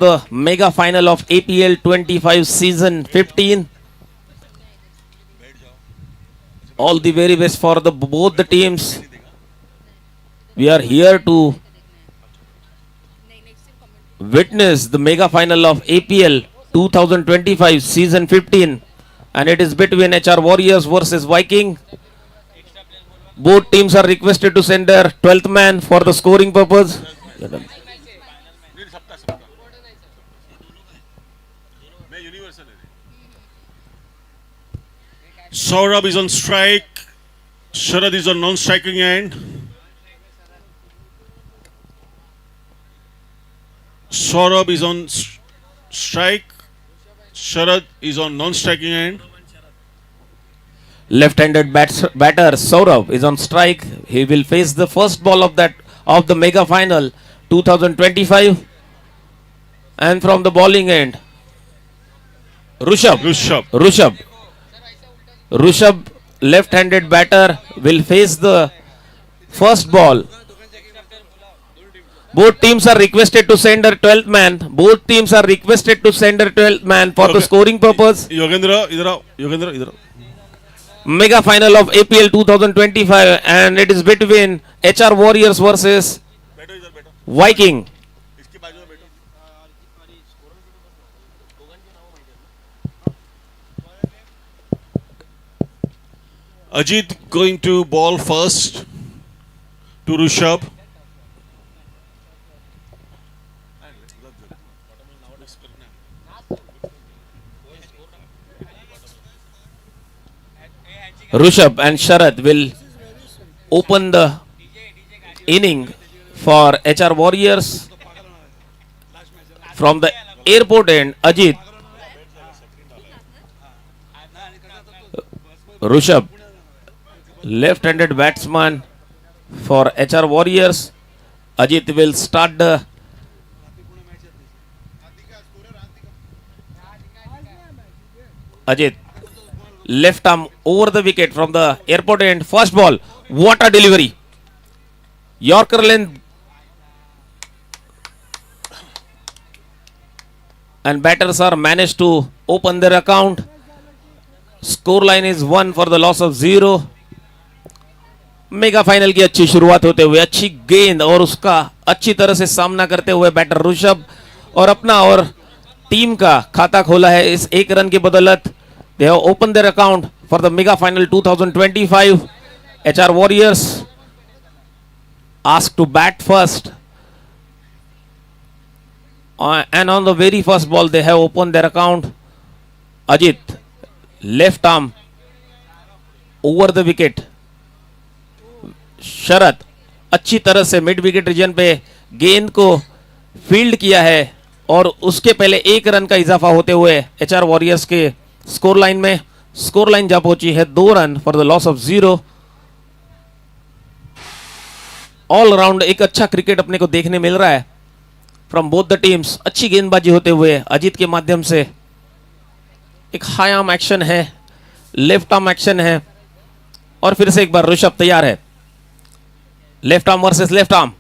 the mega final of APL 25 season 15. All the very best for both the teams. We are here to witness the mega final of APL 2025 season 15, and it is between HR Warriors versus Viking. Both teams are requested to send their 12th man for the scoring purpose. Saurabh is on strike. Sharad is on non-striking end. Saurabh is on strike. Sharad is on non-striking end. Left-handed batter Saurabh is on strike. He will face the first ball of the mega final 2025. And from the bowling end, Rushabh, left-handed batter, will face the first ball. Both teams are requested to send their 12th man. Both teams are requested to send their 12th man for the scoring purpose. Yogendra, idhar. Mega final of APL 2025, and it is between HR Warriors versus Viking. Ajit going to ball first to Rushabh. Rushabh and Sharad will open the inning for HR Warriors. From the airport end, Ajit, Rushabh, left-handed batsman for HR Warriors. Ajit will start the left arm over the wicket from the airport end. First ball, what a delivery. Yorker length. And batters are managed to open their account. Scoreline is 1 for the loss of 0. Mega final की अच्छी शुरुआत होते हुए अच्छी गेंद और उसका अच्छी तरह से सामना करते हुए बैटर ऋषभ और अपना और टीम का खाता खोला है इस एक रन की बदौलत. They have opened their account for the mega final 2025. HR Warriors asked to bat first, and on the very first ball they have opened their account. Ajit, left arm over the wicket. शरद अच्छी तरह से mid wicket reason पे गेंद को field किया है और उसके पहले एक रन का इजाफा होते हुए एचआर वॉरियर्स के स्कोर लाइन में. स्कोर लाइन जा पहुंची है 2 run for the loss of 0. All round एक अच्छा क्रिकेट अपने को देखने मिल रहा है फ्रॉम बोथ द टीम्स. अच्छी गेंदबाजी होते हुए अजीत के माध्यम से एक हाई आर्म एक्शन है, लेफ्ट आर्म एक्शन है और फिर से एक बार ऋषभ तैयार है. Left arm versus left arm.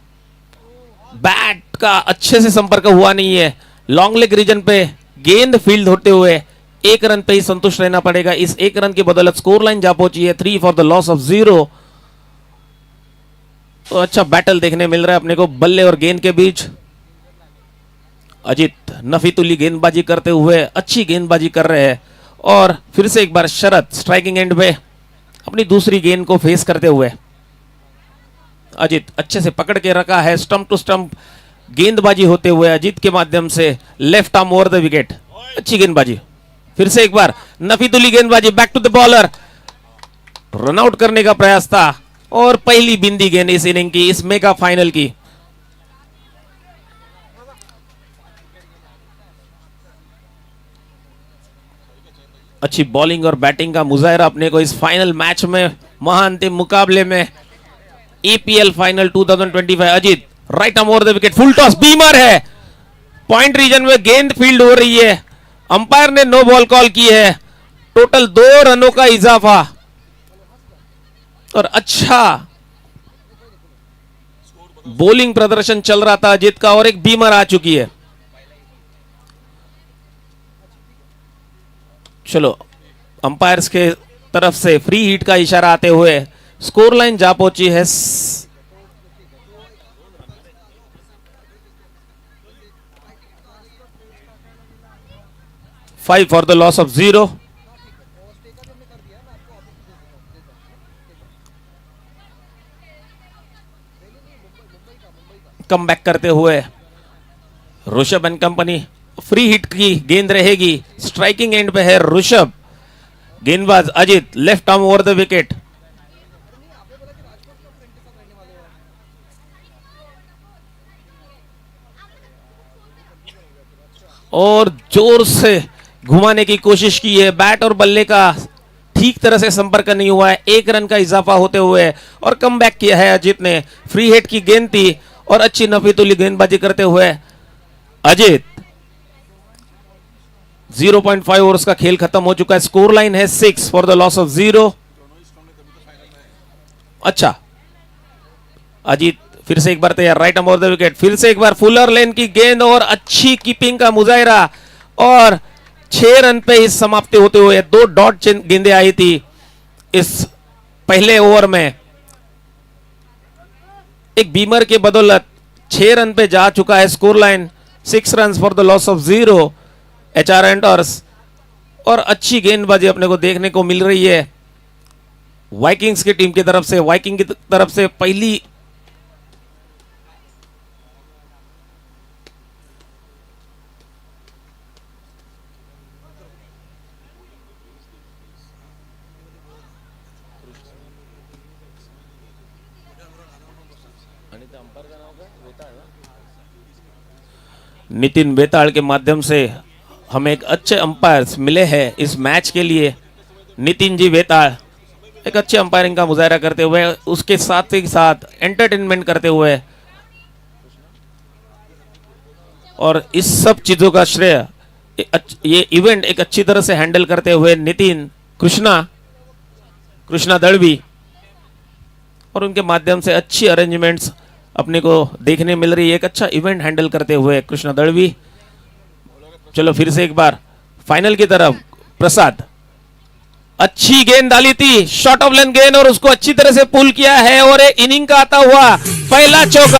Bat का अच्छे से संपर्क हुआ नहीं है. लॉन्ग लेग रीजन पे गेंद फील्ड होते हुए एक रन पे ही संतुष्ट रहना पड़ेगा. इस एक रन की बदौलत स्कोर लाइन जा पहुंची है 3 फॉर द लॉस ऑफ 0. तो अच्छा बैटल देखने मिल रहा है अपने को बल्ले और गेंद के बीच. अजीत नफीतुली गेंदबाजी करते हुए अच्छी गेंदबाजी कर रहे हैं और फिर से एक बार शरद स्ट्राइकिंग एंड पे अपनी दूसरी गेंद को फेस करते हुए. अजीत अच्छे से पकड़ के रखा है. स्टंप टू स्टंप गेंदबाजी होते हुए अजीत के माध्यम से left arm over the wicket. अच्छी गेंदबाजी. फिर से एक बार नफीतुली गेंदबाजी. Back to the bowler. Run out करने का प्रयास था और पहली बिंदी गेंद इस इनिंग की, इस मेगा फाइनल की. अच्छी बॉलिंग और बैटिंग का मुजाहरा अपने को इस फाइनल मैच में, महाअंतिम मुकाबले में, APL final 2025. Ajit right arm over the wicket. Full toss. Beamer है. पॉइंट रीजन में गेंद फील्ड हो रही है. अंपायर ने नो बॉल कॉल की है. टोटल 2 रनों का इजाफा और अच्छा बॉलिंग प्रदर्शन चल रहा था अजीत का और एक बीमर आ चुकी है. चलो अंपायर्स के तरफ से फ्री हिट का इशारा आते हुए स्कोर लाइन जा पहुंची है 5 for the loss of 0. Come back करते हुए Rishabh and company, free hit की गेंद रहेगी, स्ट्राइकिंग एंड पे है ऋषभ, गेंदबाज Ajit, left arm over the wicket. और जोर से घुमाने की कोशिश की है, बैट और बल्ले का ठीक तरह से संपर्क नहीं हुआ है, 1 रन का इजाफा होते हुए और कम बैक किया है अजित ने। फ्री हिट की गेंद थी और अच्छी नफीतुली गेंदबाजी करते हुए अजित। 0.5 ओवर्स का खेल खत्म हो चुका है, स्कोर लाइन है 6 फॉर द लॉस ऑफ 0। अच्छा, अजित फिर से एक बार तैयार, right arm over the wicket, फिर से एक बार फुलर लेन की गेंद और अच्छी कीपिंग का मुजाहिरा और 6 रन पे ही समाप्ति होते हुए 2 डॉट गेंदें आई थी इस पहले ओवर में। एक बीमर के बदौलत 6 रन पे जा चुका है, score line 6 run for the loss of 0 HR enters. और अच्छी गेंदबाजी अपने को देखने को मिल रही है वाइकिंग्स की टीम की तरफ से। वाइकिंग की तरफ से पहली नितिन बेताल के माध्यम से हमें एक अच्छे अंपायर्स मिले हैं इस मैच के लिए। नितिन जी बेताल एक अच्छे अंपायरिंग का मुजाहिरा करते हुए, उसके साथ ही साथ एंटरटेनमेंट करते हुए, और इस सब चीजों का श्रेय ये इवेंट एक अच्छी तरह से हैंडल करते हुए नितिन कृष्णा दड़वी और उनके माध्यम से अच्छी अरेंजमेंट्स अपने को देखने मिल रही है। एक अच्छा इवेंट हैंडल करते हुए कृष्णा दड़वी। चलो फिर से एक बार फाइनल की तरफ प्रसाद, अच्छी गेंद डाली थी, शॉर्ट ऑफ लेन गेंद और उसको अच्छी तरह से पुल किया है और एक इनिंग का आता हुआ पहला चौका।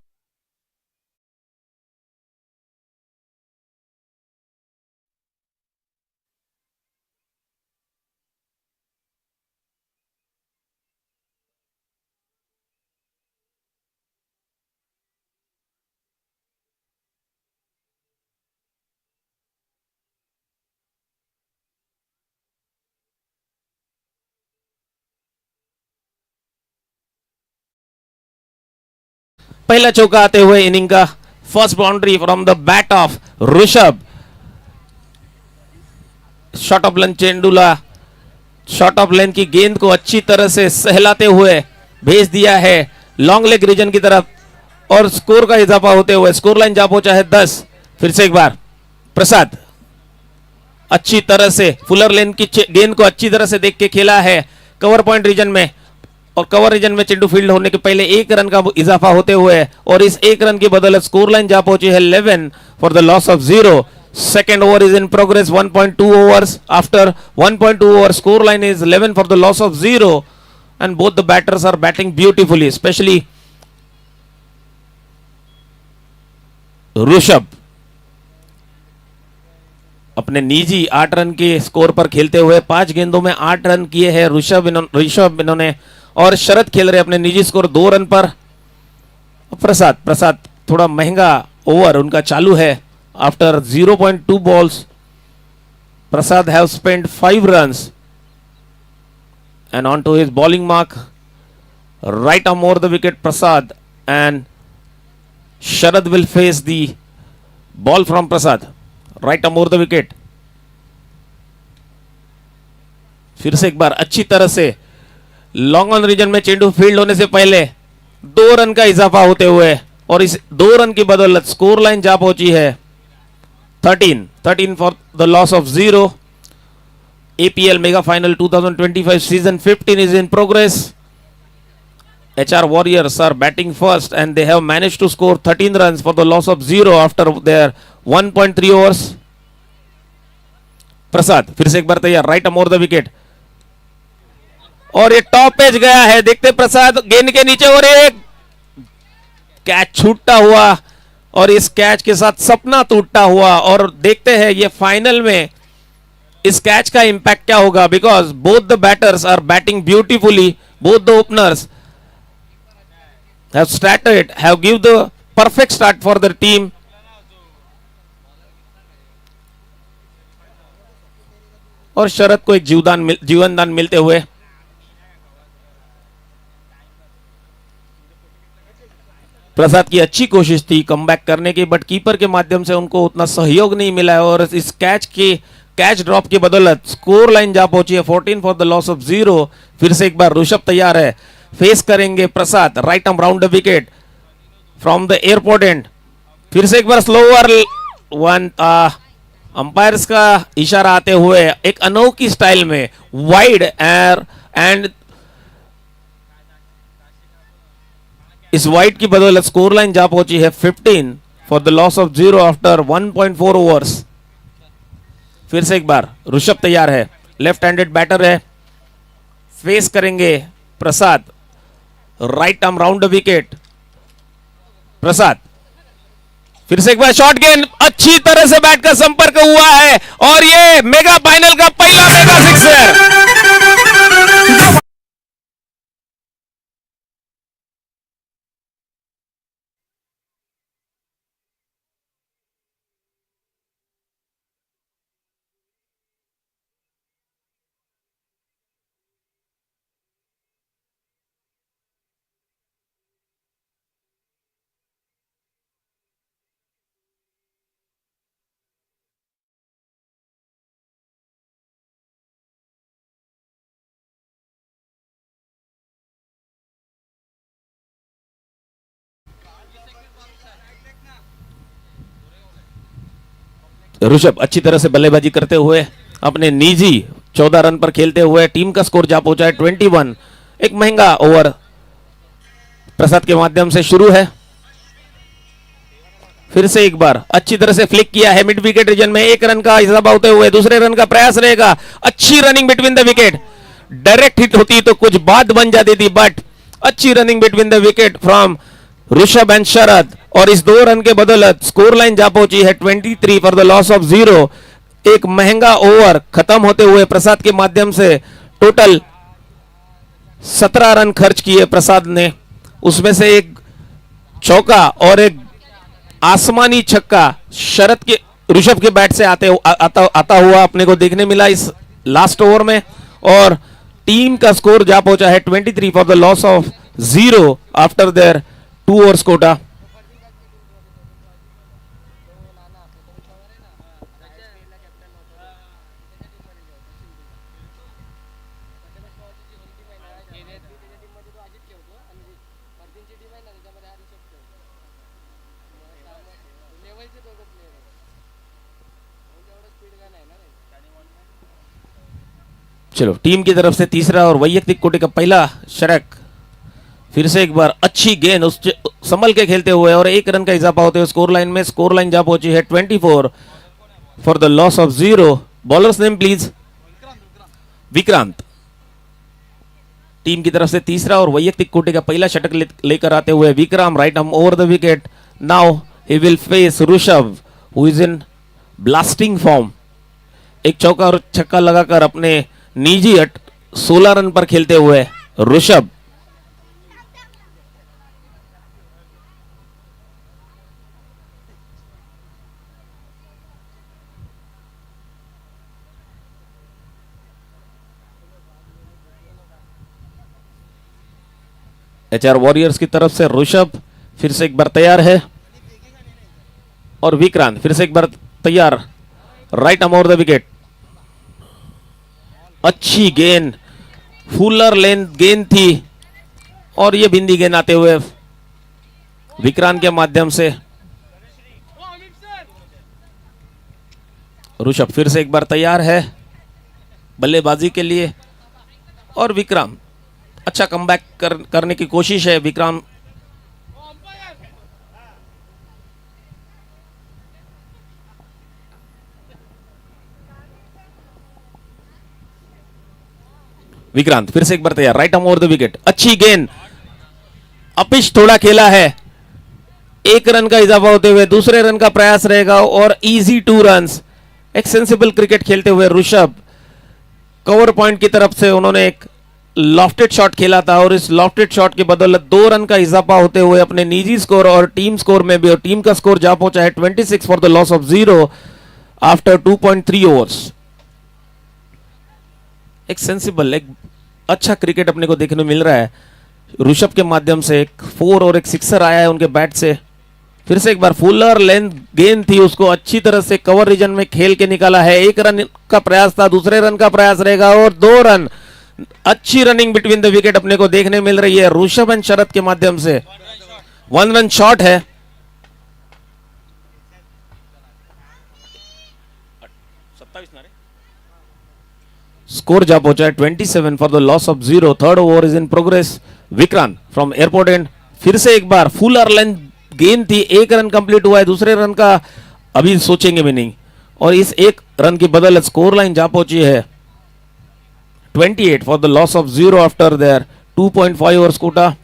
पहला चौका आते हुए इनिंग का, first boundary from the bat of Rishabh. Short of length चेंडूला, शॉर्ट ऑफ लेन की गेंद को अच्छी तरह से सहलाते हुए भेज दिया है लॉन्ग लेग रीजन की तरफ और स्कोर का इजाफा होते हुए स्कोर लाइन जा पहुंचा है 10। फिर से एक बार प्रसाद अच्छी तरह से फुलर लेन की गेंद को अच्छी तरह से देख के खेला है कवर पॉइंट रीजन में, और कवर रीजन में चेंडू फील्ड होने के पहले 1 रन का इजाफा होते हुए और इस 1 रन की बदौलत स्कोर लाइन जा पहुंची है 11 for the loss of 0। Second over is in progress, 1.2 overs after 1.2 over, score line is 11 for the loss of 0 and both the batters are batting beautifully, specially Rishabh अपने निजी 8 रन के score पर खेलते हुए 5 गेंदों में 8 रन किए हैं ऋषभ इन्होंने, और शरद खेल रहे अपने निजी स्कोर 2 रन पर। प्रसाद थोड़ा महंगा ओवर उनका चालू है। After 0.2 balls Prasad have spent 5 runs and on to his bowling mark, right arm over the wicket Prasad, and Sharad will face the ball from Prasad, right arm over the wicket। फिर से एक बार अच्छी तरह से long on reason में चेंडू field होने से पहले 2 रन का इजाफा होते हुए और इस 2 रन की बदौलत स्कोर लाइन जा पहुंची है 13 for the loss of 0। APL mega final 2025 season 15 is in progress. HR Warriors are batting first and they have managed to score 13 runs for the loss of 0 after their 1.3 overs. प्रसाद फिर से एक बार तैयार, right अमोर the wicket, और ये top edge गया है, देखते प्रसाद गेंद के नीचे, और एक कैच छूटता हुआ, और इस कैच के साथ सपना टूटता हुआ। और देखते हैं ये फाइनल में इस कैच का इंपैक्ट क्या होगा, because both the batters are batting beautifully, both the openers have give the perfect start for their team. और शरद को एक जीवन दान मिलते हुए प्रसाद की अच्छी कोशिश थी कमबैक करने की, बट कीपर के माध्यम से उनको उतना सहयोग नहीं मिला है, और इस कैच ड्रॉप की बदौलत स्कोर लाइन जा पहुंची है 14 फॉर द लॉस ऑफ 0। फिर से एक बार ऋषभ तैयार है, फेस करेंगे Prasad, right arm round the wicket from the airport end. फिर से एक बार स्लोअर वन, अंपायर्स का इशारा आते हुए एक अनोखी स्टाइल में वाइड एयर, एंड इस वाइड की बदौलत स्कोर लाइन जा पहुंची है 15 for the loss of 0 after 1.4 overs. फिर से एक बार ऋषभ तैयार है, लेफ्ट हैंडेड बैटर है, फेस करेंगे Prasad, right arm round the wicket Prasad. फिर से एक बार शॉर्ट गेंद, अच्छी तरह से बैट का संपर्क हुआ है, और ये मेगा फाइनल का पहला मेगा सिक्सर। ऋषभ अच्छी तरह से बल्लेबाजी करते हुए अपने निजी 14 रन पर खेलते हुए टीम का स्कोर जा पहुंचा है 21। एक महंगा ओवर प्रसाद के माध्यम से शुरू है। फिर से एक बार अच्छी तरह से फ्लिक किया है मिड विकेट रीजन में, 1 रन का हिसाब होते हुए दूसरे रन का प्रयास रहेगा। अच्छी running between the wicket, direct hit होती तो कुछ बात बन जाती थी, बट अच्छी running between the wicket from Rishabh and Sharad, और इस 2 रन के बदौलत स्कोर लाइन जा पहुंची है 23 फॉर द लॉस ऑफ 0। एक महंगा ओवर खत्म होते हुए प्रसाद के माध्यम से टोटल 17 रन खर्च किए प्रसाद ने, उसमें से एक चौका और एक आसमानी छक्का शरद के ऋषभ के बैट से आता हुआ अपने को देखने मिला इस लास्ट ओवर में, और टीम का स्कोर जा पहुंचा है 23 for the loss of 0 after their 2 overs quota. चलो टीम की तरफ से तीसरा और वैयक्तिक कोटि का पहला शतक। फिर से एक बार अच्छी गेंद उस संभल के खेलते हुए, और 1 रन का इजाफा होते हुए स्कोर लाइन में, स्कोर लाइन जा पहुंची है 24 for the loss of 0। Bowlers name please. Vikrant team की तरफ से तीसरा और वैयक्तिक कोटि का पहला शतक लेकर आते हुए Vikram, right arm over the wicket. Now he will face Rishabh who is in blasting form. एक चौका और छक्का लगाकर अपने निजी 16 रन पर खेलते हुए ऋषभ। एचआर वॉरियर्स की तरफ से ऋषभ फिर से एक बार तैयार है, और विक्रांत फिर से एक बार तैयार, right arm over the wicket. अच्छी गेंद, फुलर लेंथ गेंद थी, और ये बिंदी गेंद आते हुए विक्रांत के माध्यम से ऋषभ फिर से एक बार तैयार है बल्लेबाजी के लिए, और विक्रम अच्छा कमबैक करने की कोशिश है। विक्रम विक्रांत फिर से एक बार तैयार, right arm over the wicket, अच्छी गेंद, अपिच थोड़ा खेला है, एक रन का इजाफा होते हुए दूसरे रन का प्रयास रहेगा और इजी 2 रन्स। एक सेंसिबल क्रिकेट खेलते हुए ऋषभ कवर पॉइंट की तरफ से उन्होंने एक लॉफ्टेड शॉट खेला था और इस लॉफ्टेड शॉट की बदौलत 2 रन का इजाफा होते हुए अपने निजी स्कोर और टीम स्कोर में भी, और टीम का स्कोर जा पहुंचा है 26 for the loss of 0 after 2.3 overs. एक सेंसिबल, एक अच्छा क्रिकेट अपने को देखने मिल रहा है ऋषभ के माध्यम से। एक 4 और एक सिक्सर आया है उनके बैट से। फिर से एक बार फुलर लेंथ गेंद थी, उसको अच्छी तरह से कवर रीजन में खेल के निकाला है। 1 रन का प्रयास था, दूसरे रन का प्रयास रहेगा और 2 रन। अच्छी रनिंग बिटवीन द विकेट अपने को देखने मिल रही है ऋषभ एंड शरद के माध्यम से। 1 रन शॉट है। स्कोर जा पहुंचा है 27 for the loss of 0। Third over is in progress. Vikrant from airport end फिर से एक बार फुलर लेंथ गेंद थी, 1 रन कंप्लीट हुआ है, दूसरे रन का अभी सोचेंगे भी नहीं और इस 1 रन की बदौलत स्कोर लाइन जा पहुंची है 28 for the loss of 0 after their 2.5 overs quota.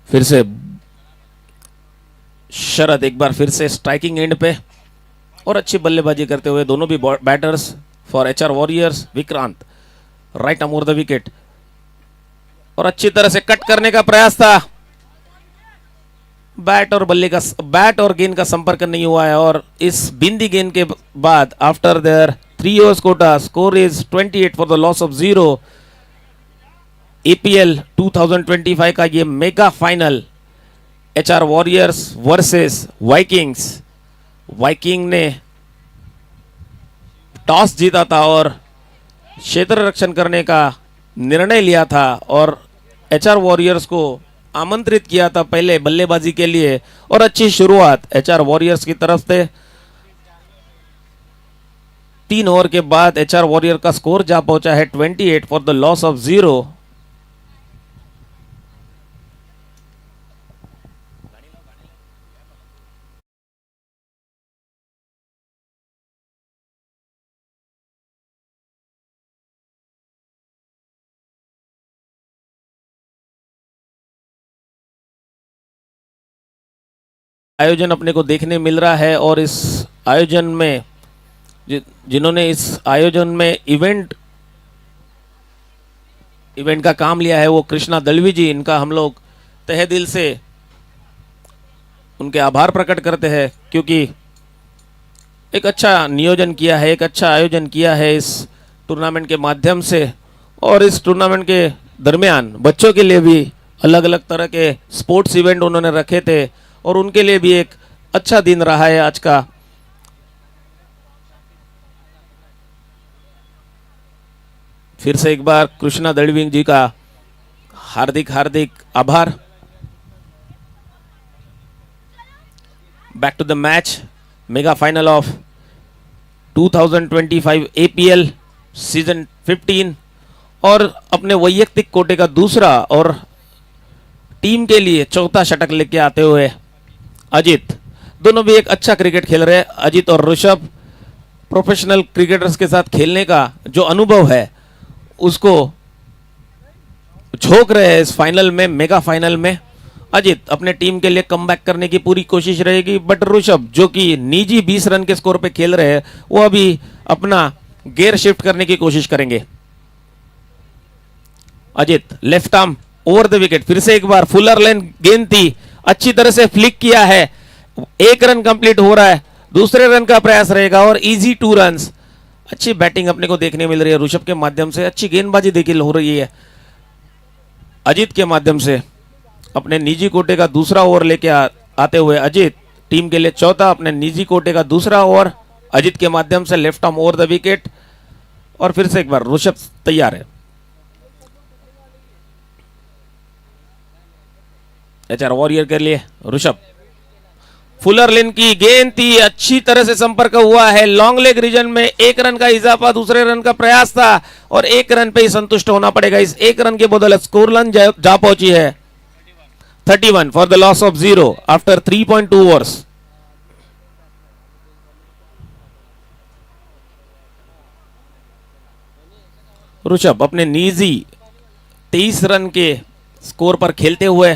फिर से शरद एक बार फिर से स्ट्राइकिंग एंड पे और अच्छी बल्लेबाजी करते हुए दोनों भी batters for HR warriors. Vikrant right arm over the wicket और अच्छी तरह से कट करने का प्रयास था। बैट और गेंद का संपर्क नहीं हुआ है और इस बिंदी गेंद के बाद after their 3 overs quota score is 28 for the loss of 0। APL 2025 का ये mega final HR warriors versus vikings. Viking ने टॉस जीता था और क्षेत्र रक्षण करने का निर्णय लिया था और एचआर वॉरियर्स को आमंत्रित किया था पहले बल्लेबाजी के लिए और अच्छी शुरुआत एचआर वॉरियर्स की तरफ से। 3 ओवर के बाद एचआर वॉरियर का स्कोर जा पहुंचा है 28 फॉर द लॉस ऑफ 0। आयोजन अपने को देखने मिल रहा है और इस आयोजन में जिन्होंने इस आयोजन में इवेंट का काम लिया है वो कृष्णा दलवी जी। इनका हम लोग तहे दिल से उनके आभार प्रकट करते हैं क्योंकि एक अच्छा नियोजन किया है, एक अच्छा आयोजन किया है इस टूर्नामेंट के माध्यम से। और इस टूर्नामेंट के दरमियान बच्चों के लिए भी अलग अलग तरह के स्पोर्ट्स इवेंट उन्होंने रखे थे और उनके लिए भी एक अच्छा दिन रहा है आज का। फिर से एक बार कृष्णा दलवी जी का हार्दिक आभार। Back to the match, mega final of 2025 APL season 15 और अपने वैयक्तिक कोटे का दूसरा और टीम के लिए चौथा शतक लेके आते हुए अजित। दोनों भी एक अच्छा क्रिकेट खेल रहे हैं। अजित और ऋषभ प्रोफेशनल क्रिकेटर्स के साथ खेलने का जो अनुभव है उसको झोंक रहे हैं इस फाइनल में, मेगा फाइनल में। अजित अपने टीम के लिए कमबैक करने की पूरी कोशिश रहेगी, बट ऋषभ जो कि निजी 20 रन के स्कोर पे खेल रहे हैं वो अभी अपना गियर शिफ्ट करने की कोशिश करेंगे। Ajit left arm over the wicket, फिर से एक बार फुलर लेंथ गेंद थी, अच्छी तरह से फ्लिक किया है। 1 रन कंप्लीट हो रहा है, दूसरे रन का प्रयास रहेगा और इजी 2 रन्स। अच्छी बैटिंग अपने को देखने मिल रही है ऋषभ के माध्यम से, अच्छी गेंदबाजी देखी हो रही है अजित के माध्यम से। अपने निजी कोटे का दूसरा ओवर लेके आते हुए अजित टीम के लिए चौथा, अपने निजी कोटे का दूसरा ओवर अजित के माध्यम से left arm over the wicket. और फिर से एक बार ऋषभ तैयार है। एचआर वॉरियर के लिए ऋषभ फुलर लेन की गेंद थी, अच्छी तरह से संपर्क हुआ है। लॉन्ग लेग रीजन में 1 रन का इजाफा दूसरे रन का प्रयास था और 1 रन पे ही संतुष्ट होना पड़ेगा। इस 1 रन के बदौलत स्कोर लाइन जा पहुंची है 31 for the loss of 0 after 3.2 overs. Rishabh अपने निजी 23 रन के स्कोर पर खेलते हुए,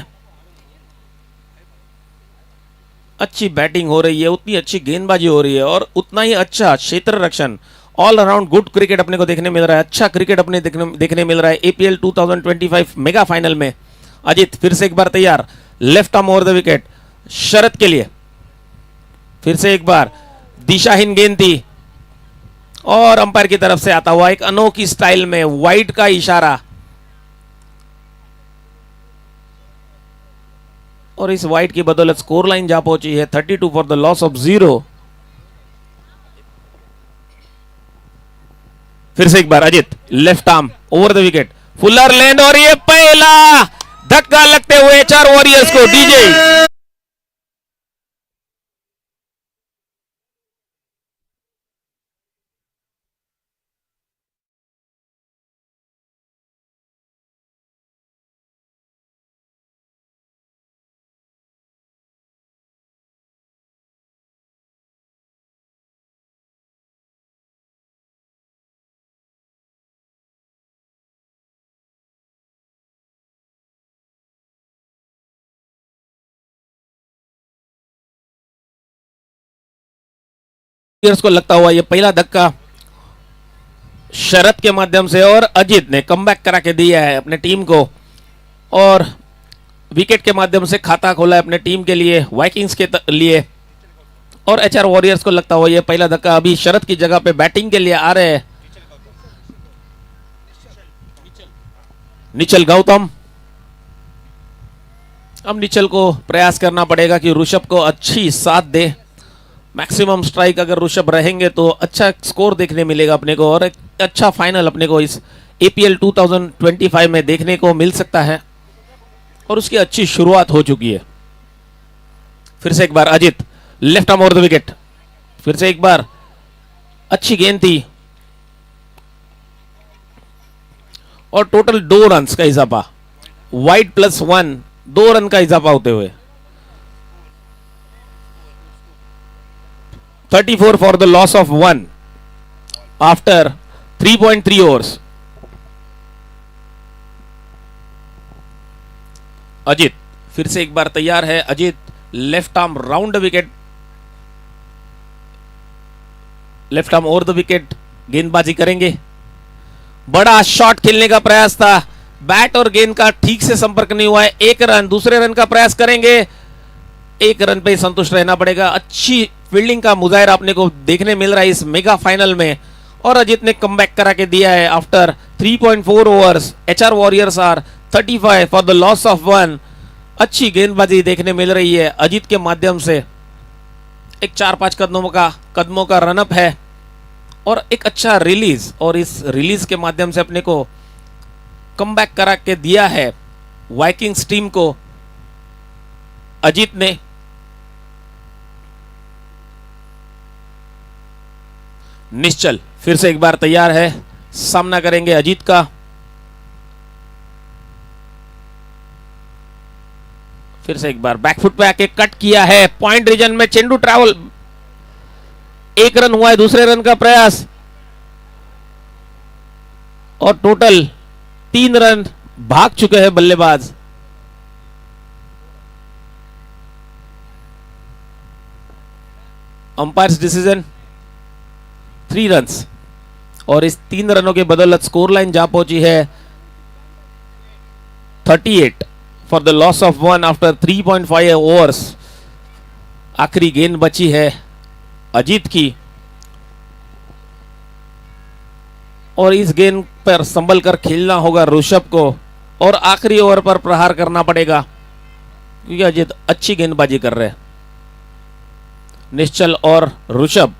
अच्छी बैटिंग हो रही है, उतनी अच्छी गेंदबाजी हो रही है और उतना ही अच्छा क्षेत्र रक्षण, ऑल अराउंड गुड क्रिकेट अपने को देखने मिल रहा है। अच्छा क्रिकेट अपने देखने मिल रहा है एपीएल 2025 मेगा फाइनल में। अजित फिर से एक बार तैयार, left arm over the wicket Sharad के लिए। फिर से एक बार दिशाहीन गेंद थी और अंपायर की तरफ से आता हुआ एक अनोखी स्टाइल में वाइड का इशारा, और इस वाइड की बदौलत स्कोर लाइन जा पहुंची है 32 फॉर द लॉस ऑफ 0। फिर से एक बार Ajit left arm over the wicket, fuller land, और ये पहला धक्का लगते हुए एचआर वॉरियर्स को डीजे। को लगता हुआ ये पहला धक्का शरद के माध्यम से, और अजित ने कमबैक करा के दिया है अपने टीम को और विकेट के माध्यम से खाता खोला है अपने टीम के लिए, वाइकिंग्स के लिए। और एचआर वॉरियर्स को लगता हुआ ये पहला धक्का अभी शरद की जगह पे बैटिंग के लिए आ रहे हैं निचल गौतम। अब निचल को प्रयास करना पड़ेगा कि ऋषभ को अच्छी साथ दे। मैक्सिमम स्ट्राइक अगर ऋषभ रहेंगे तो अच्छा स्कोर देखने मिलेगा अपने को और एक अच्छा फाइनल अपने को इस एपीएल 2025 में देखने को मिल सकता है, और उसकी अच्छी शुरुआत हो चुकी है। फिर से एक बार Ajit left arm over the wicket, फिर से एक बार अच्छी गेंद थी और टोटल 2 रन का इजाफा, वाइड +1, 2 रन का इजाफा होते हुए 34 for the loss of 1 after 3.3 overs. Ajit फिर से एक बार तैयार है, Ajit left arm round wicket, left arm over the wicket गेंदबाजी करेंगे। बड़ा शॉट खेलने का प्रयास था, बैट और गेंद का ठीक से संपर्क नहीं हुआ है। 1 रन, दूसरे रन का प्रयास करेंगे, 1 रन पे ही संतुष्ट रहना पड़ेगा। अच्छी फील्डिंग का मुजाहिरा अपने को देखने मिल रहा है इस मेगा फाइनल में, और अजित ने कमबैक करा के दिया है after 3.4 overs. HR warriors are 35 for the loss of 1। अच्छी गेंदबाजी देखने मिल रही है अजित के माध्यम से। एक 4-5 कदमों का रनअप है और एक अच्छा रिलीज, और इस रिलीज के माध्यम से अपने को कमबैक करा के दिया है वाइकिंग्स टीम को अजित ने। निश्चल फिर से एक बार तैयार है, सामना करेंगे अजीत का। फिर से एक बार बैकफुट पे आके कट किया है, पॉइंट रीजन में चेंडू ट्रैवल, 1 रन हुआ है, दूसरे रन का प्रयास और टोटल 3 रन भाग चुके हैं बल्लेबाज। अंपायर्स डिसीजन 3 रन्स, और इस 3 रनों के बदौलत स्कोर लाइन जा पहुंची है 38 for the loss of 1 after 3.5 overs. आखिरी गेंद बची है अजीत की, और इस गेंद पर संभल कर खेलना होगा ऋषभ को, और आखिरी ओवर पर प्रहार करना पड़ेगा क्योंकि अजीत अच्छी गेंदबाजी कर रहे हैं। निश्चल और ऋषभ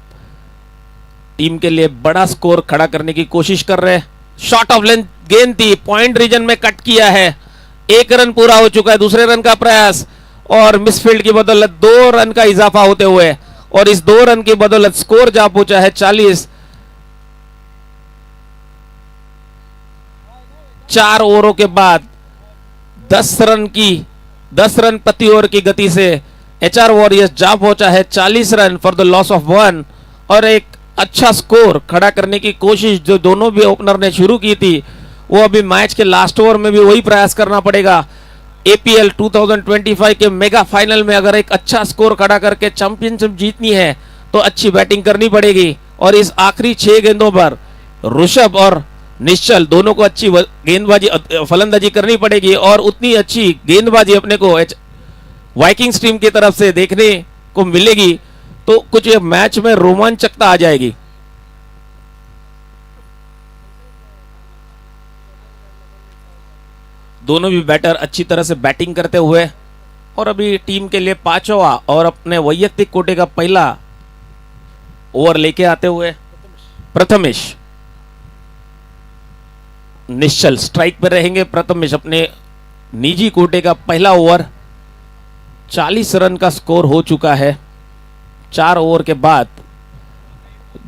टीम के लिए बड़ा स्कोर खड़ा करने की कोशिश कर रहे हैं। शॉट ऑफ लेंथ गेंद थी, पॉइंट रीजन में कट किया है, 1 रन पूरा हो चुका है, दूसरे रन का प्रयास और मिसफील्ड की बदौलत 2 रन का इजाफा होते हुए और इस 2 रन की बदौलत स्कोर जा पहुंचा है 40। 4 ओवरों के बाद 10 रन प्रति ओवर की गति से एचआर वॉरियर्स जा पहुंचा है 40 run for the loss of 1। और एक अच्छा स्कोर खड़ा करने की कोशिश जो दोनों भी ओपनर ने शुरू की थी, वो अभी मैच के लास्ट ओवर में भी वही प्रयास करना पड़ेगा। एपीएल 2025 के मेगा फाइनल में अगर एक अच्छा स्कोर खड़ा करके चैंपियनशिप जीतनी है तो अच्छी बैटिंग करनी पड़ेगी। और इस आखिरी 6 गेंदों पर ऋषभ और निश्चल दोनों को अच्छी गेंदबाजी फलंदाजी करनी पड़ेगी और उतनी अच्छी गेंदबाजी अपने को वाइकिंग्स टीम की तरफ से देखने को मिलेगी तो कुछ मैच में रोमांचकता आ जाएगी। दोनों भी बैटर अच्छी तरह से बैटिंग करते हुए और अभी टीम के लिए 5वां और अपने वैयक्तिक कोटे का पहला ओवर लेके आते हुए प्रथमेश। निश्चल स्ट्राइक पर रहेंगे। प्रथमेश अपने निजी कोटे का पहला ओवर। 40 रन का स्कोर हो चुका है। 4 ओवर के बाद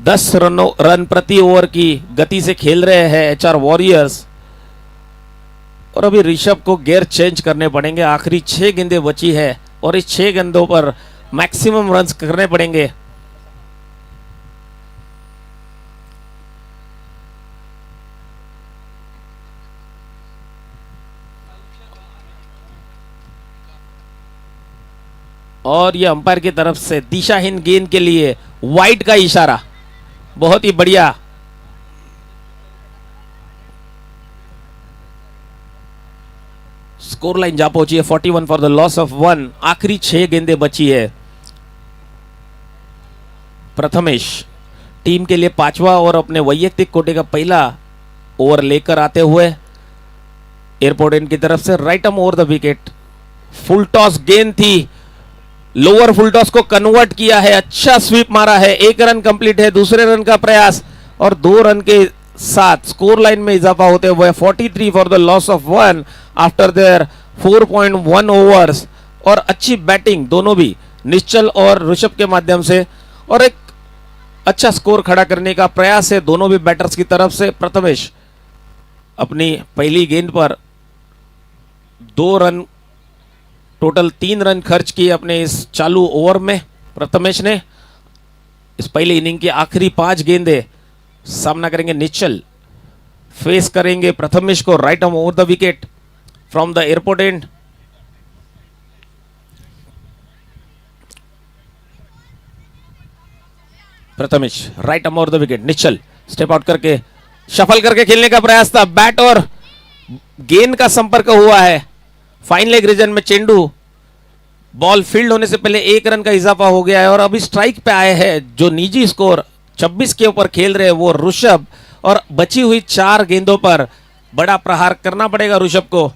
10 रन प्रति ओवर की गति से खेल रहे हैं एचआर वॉरियर्स। और अभी ऋषभ को गियर चेंज करने पड़ेंगे। आखिरी 6 गेंदें बची है और इस 6 गेंदों पर मैक्सिमम रन्स करने पड़ेंगे। और ये अंपायर की तरफ से दिशाहीन गेंद के लिए वाइड का इशारा। बहुत ही बढ़िया। स्कोर लाइन जा पहुंची है 41 फॉर द लॉस ऑफ 1। आखिरी 6 गेंदें बची है। प्रथमेश टीम के लिए 5वां और अपने वैयक्तिक कोटे का पहला ओवर लेकर आते हुए एयरपोर्ट एंड की तरफ से right arm over the wicket. Full toss गेंद थी, लोअर फुल टॉस को कन्वर्ट किया है। अच्छा स्वीप मारा है। 1 रन कंप्लीट है। दूसरे रन का प्रयास और 2 रन के साथ स्कोर लाइन में इजाफा होते हुए 43 for the loss of 1 after their 4.1 overs. और अच्छी बैटिंग दोनों भी निश्चल और ऋषभ के माध्यम से और एक अच्छा स्कोर खड़ा करने का प्रयास है दोनों भी बैटर्स की तरफ से। प्रथमेश अपनी पहली गेंद पर 2 रन, टोटल 3 रन खर्च किए अपने इस चालू ओवर में। प्रथमेश ने इस पहली इनिंग की आखिरी 5 गेंदें सामना करेंगे। निश्चल फेस करेंगे प्रथमेश को right arm over the wicket from the airport end. Prathamesh right arm over the wicket. Nischal step out करके शफल करके खेलने का प्रयास था। बैट और गेंद का संपर्क हुआ है। फाइन लेग रीजन में चेंडू बॉल फील्ड होने से पहले 1 रन का इजाफा हो गया है और अभी स्ट्राइक पे आए हैं जो निजी स्कोर 26 के ऊपर खेल रहे हैं वो ऋषभ। और बची हुई 4 गेंदों पर बड़ा प्रहार करना पड़ेगा ऋषभ को।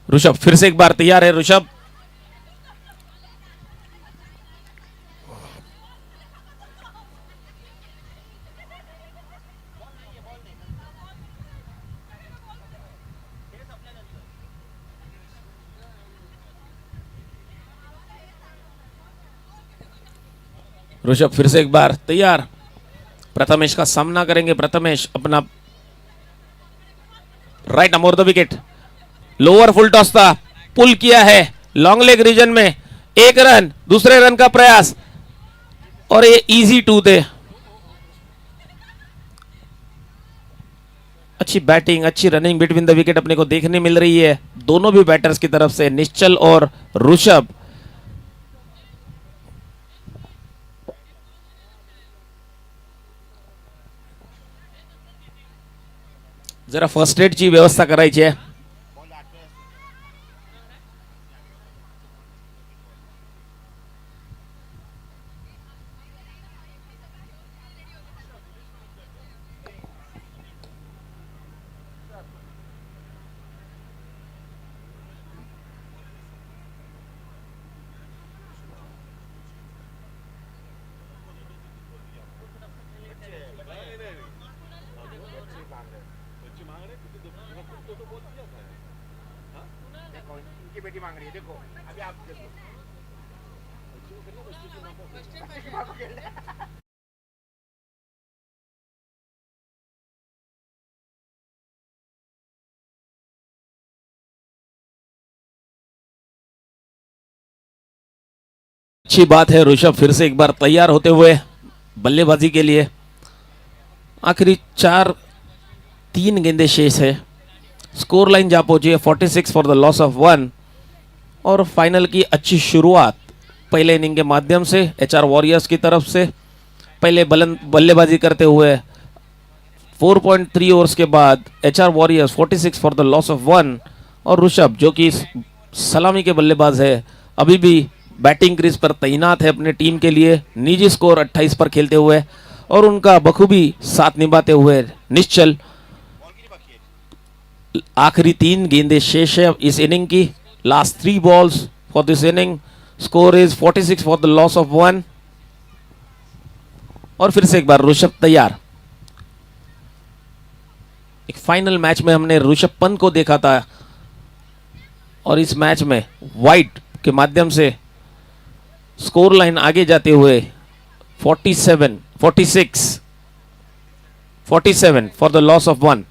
ऋषभ फिर से एक बार तैयार है। ऋषभ ऋषभ फिर से एक बार तैयार। प्रथमेश का सामना करेंगे। प्रथमेश अपना right arm over the wicket. Lower full toss था, पुल किया है लॉन्ग लेग रीजन में। 1 रन, दूसरे रन का प्रयास और ये इजी 2 थे। अच्छी बैटिंग, अच्छी रनिंग बिटवीन द विकेट अपने को देखने मिल रही है दोनों भी बैटर्स की तरफ से, निश्चल और ऋषभ। जरा फर्स्ट एडची व्यवस्था करायची आहे। अच्छी बात है, ऋषभ फिर से एक बार तैयार होते हुए बल्लेबाजी के लिए। आखिरी 3 गेंदें शेष है। स्कोर लाइन जा पहुंची है 46 फॉर द लॉस ऑफ 1। और फाइनल की अच्छी शुरुआत पहले इनिंग के माध्यम से एचआर वॉरियर्स की तरफ से पहले बल्लेबाजी करते हुए 4.3 ओवर्स के बाद HR warriors 46 for the loss of 1। और ऋषभ जो कि सलामी के बल्लेबाज है, अभी भी बैटिंग क्रीज पर तैनात है अपने टीम के लिए, निजी स्कोर 28 पर खेलते हुए और उनका बखूबी साथ निभाते हुए निश्चल। आखिरी 3 गेंदें शेष है इस इनिंग की। Last 3 balls for this inning. Score is 46 for the loss of 1। और फिर से एक बार ऋषभ तैयार। एक फाइनल मैच में हमने ऋषभ पंत को देखा था और इस मैच में वाइड के माध्यम से स्कोर लाइन आगे जाते हुए 47 for the loss of 1।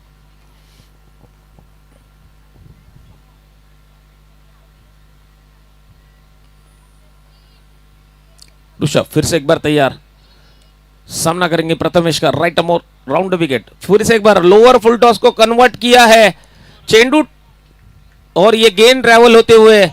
Rishabh फिर से एक बार तैयार, सामना करेंगे प्रथमेश का। राइट अमोर राउंड विकेट। फिर से एक बार लोअर फुल टॉस को कन्वर्ट किया है चेंडू और ये गेंद ट्रैवल होते हुए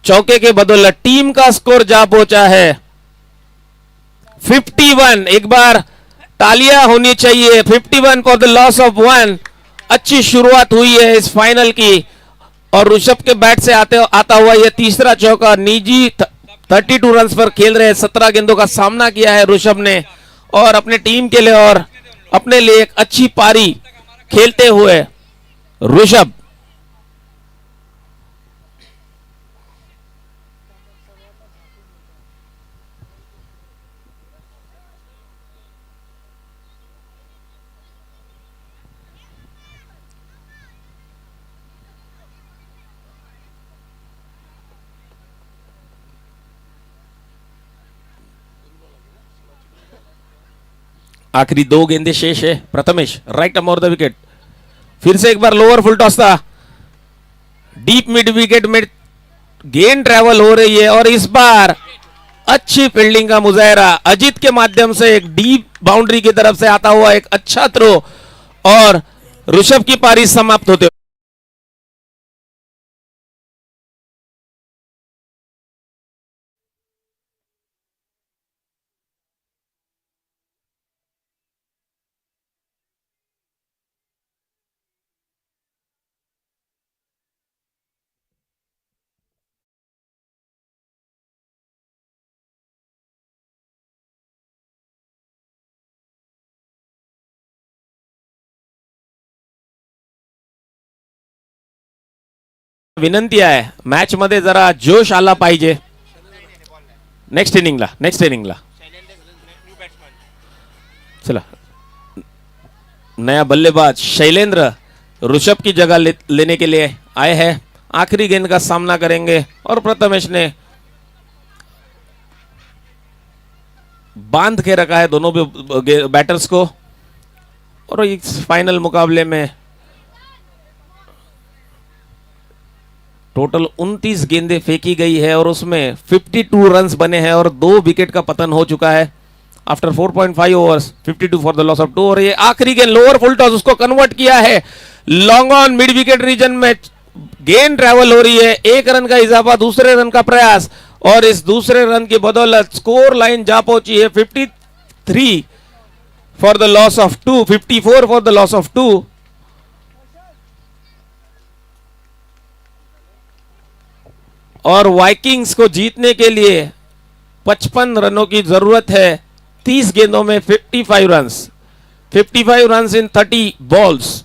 चौके के बदौलत टीम का स्कोर जा पहुंचा है 51। एक बार तालियां होनी चाहिए। 51 फॉर द लॉस ऑफ 1। अच्छी शुरुआत हुई है इस फाइनल की और ऋषभ के बैट से आता हुआ यह तीसरा चौका। निजी 32 रन पर खेल रहे 17 गेंदों का सामना किया है ऋषभ ने और अपने टीम के लिए और अपने लिए एक अच्छी पारी खेलते हुए ऋषभ आखिरी 2 गेंदें शेष है। Prathamesh right अमोर the wicket. फिर से एक बार लोअर फुल टॉस था। डीप मिड विकेट में गेंद ट्रैवल हो रही है और इस बार अच्छी फील्डिंग का मुजाहरा अजीत के माध्यम से एक डीप बाउंड्री की तरफ से आता हुआ एक अच्छा थ्रो और ऋषभ की पारी समाप्त होते। विनंती आहे मॅच मध्ये जरा जोश आला पाहिजे। नेक्स्ट इनिंगला चला नया बल्लेबाज शैलेंद्र ऋषभ की जगह लेने के लिए आए हैं। आखिरी गेंद का सामना करेंगे और प्रथमेश ने बांध के रखा है दोनों बैटर्स को और इस फाइनल मुकाबले में टोटल 29 गेंदें फेंकी गई है और उसमें 52 रन्स बने हैं और 2 विकेट का पतन हो चुका है after 4.5 overs. 52 for the loss of 2 और ये आखिरी गेंद लोअर फुल टॉस उसको कन्वर्ट किया है long on mid wicket region में। गेंद ट्रैवल हो रही है, 1 रन का इजाफा, दूसरे रन का प्रयास और इस दूसरे रन की बदौलत स्कोर लाइन जा पहुंची है 53 for the loss of 2, 54 for the loss of 2। और वाइकिंग्स को जीतने के लिए 55 रनों की जरूरत है 30 गेंदों में 55 रन्स 55 रन्स इन 30 बॉल्स।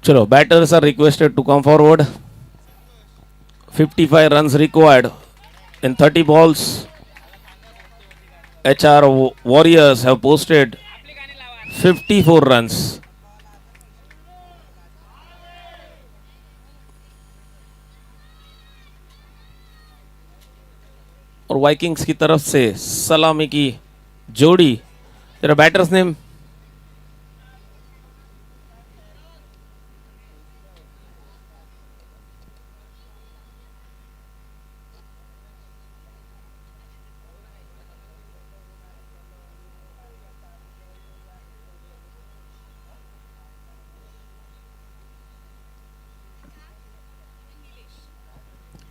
चलो, batters are requested to come forward. 55 runs required in 30 balls. HR Warriors have posted 54 runs. और वाइकिंग्स की तरफ से सलामी की जोड़ी. तेरा batters name?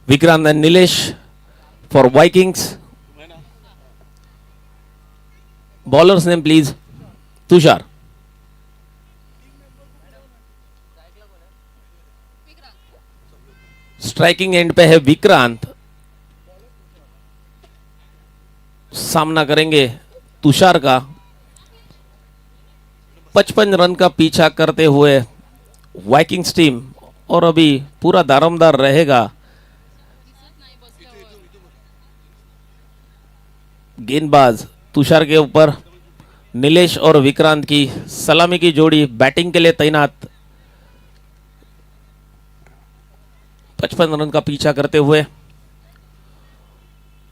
Vikrant and Nilesh for Vikings. Bowler's name please. Tushar. Striking and पे है विक्रांत. सामना करेंगे तुषार का. 55 रन का पीछा करते हुए वाइकिंग्स टीम, और अभी पूरा दारोमदार रहेगा. गेंदबाज तुषार के ऊपर. नीलेश और विक्रांत की सलामी की जोड़ी बैटिंग के लिए तैनात. 55 रन का पीछा करते हुए,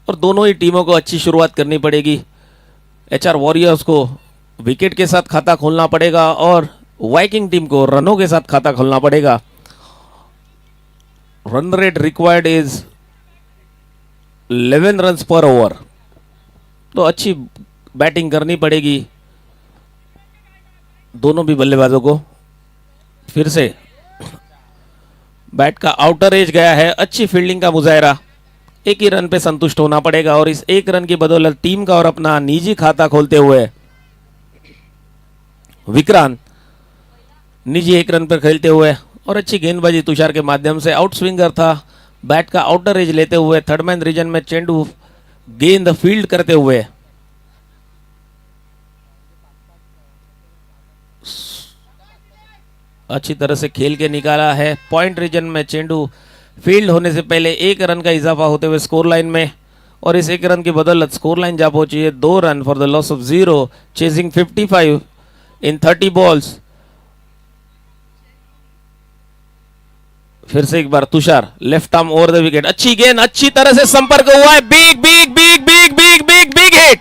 और दोनों ही टीमों को अच्छी शुरुआत करनी पड़ेगी. HR वॉरियर्स को विकेट के साथ खाता खोलना पड़ेगा और वाइकिंग टीम को रनों के साथ खाता खोलना पड़ेगा. Run rate required is 11 run पर ओवर. तो अच्छी बैटिंग करनी पड़ेगी दोनों भी बल्लेबाजों को. फिर से बैट का आउटर एज गया है. अच्छी फील्डिंग का मुजाहरा. एक ही रन पे संतुष्ट होना पड़ेगा, और इस एक रन की बदौलत टीम का और अपना निजी खाता खोलते हुए विक्रांत निजी एक रन पर खेलते हुए, और अच्छी गेंदबाजी तुषार के माध्यम से. आउट स्विंगर था. बैट का आउटर एज लेते हुए थर्ड मैन रीजन में चेंडू गेंद फील्ड करते हुए अच्छी तरह से खेल के निकाला है. पॉइंट रीजन में चेंडू फील्ड होने से पहले एक रन का इजाफा होते हुए स्कोर लाइन में, और इस एक रन की बदौलत स्कोर लाइन जा पहुंची है 2 run for the loss of 0, chasing 55 in 30 balls. फिर से एक बार Tushar left arm over the wicket. अच्छी गेंद, अच्छी तरह से संपर्क हुआ है. Big big big big big big big hit,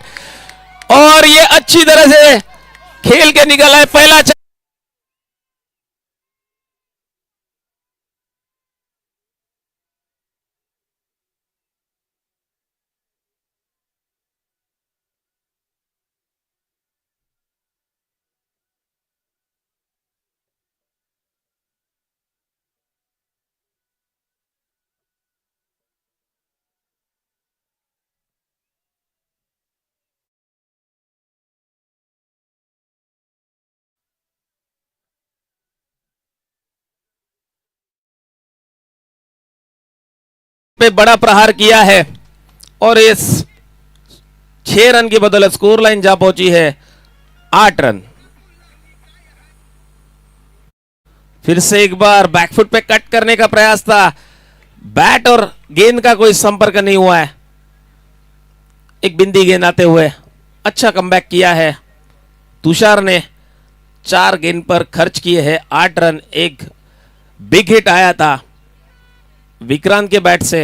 और ये अच्छी तरह से खेल के निकला है. पहला पे बड़ा प्रहार किया है, और इस 6 रन की बदौलत स्कोर लाइन जा पहुंची है 8 रन. फिर से एक बार बैकफुट पे कट करने का प्रयास था. बैट और गेंद का कोई संपर्क नहीं हुआ है. एक बिंदी गेंद आते हुए अच्छा कमबैक किया है तुषार ने. 4 गेंद पर खर्च किए हैं 8 रन. एक बिग हिट आया था विक्रांत के बैट से.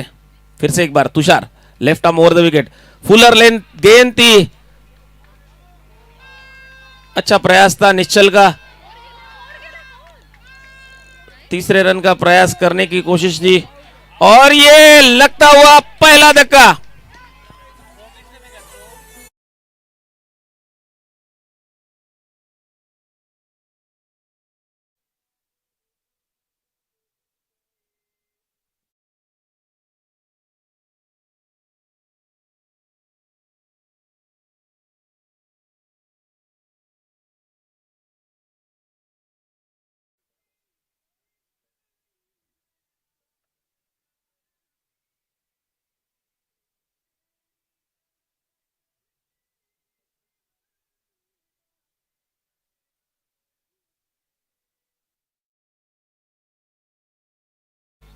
फिर से एक बार Tushar left arm over the wicket. Fuller length गेंद थी. अच्छा प्रयास था निश्चल का. तीसरे रन का प्रयास करने की कोशिश थी, और ये लगता हुआ पहला धक्का.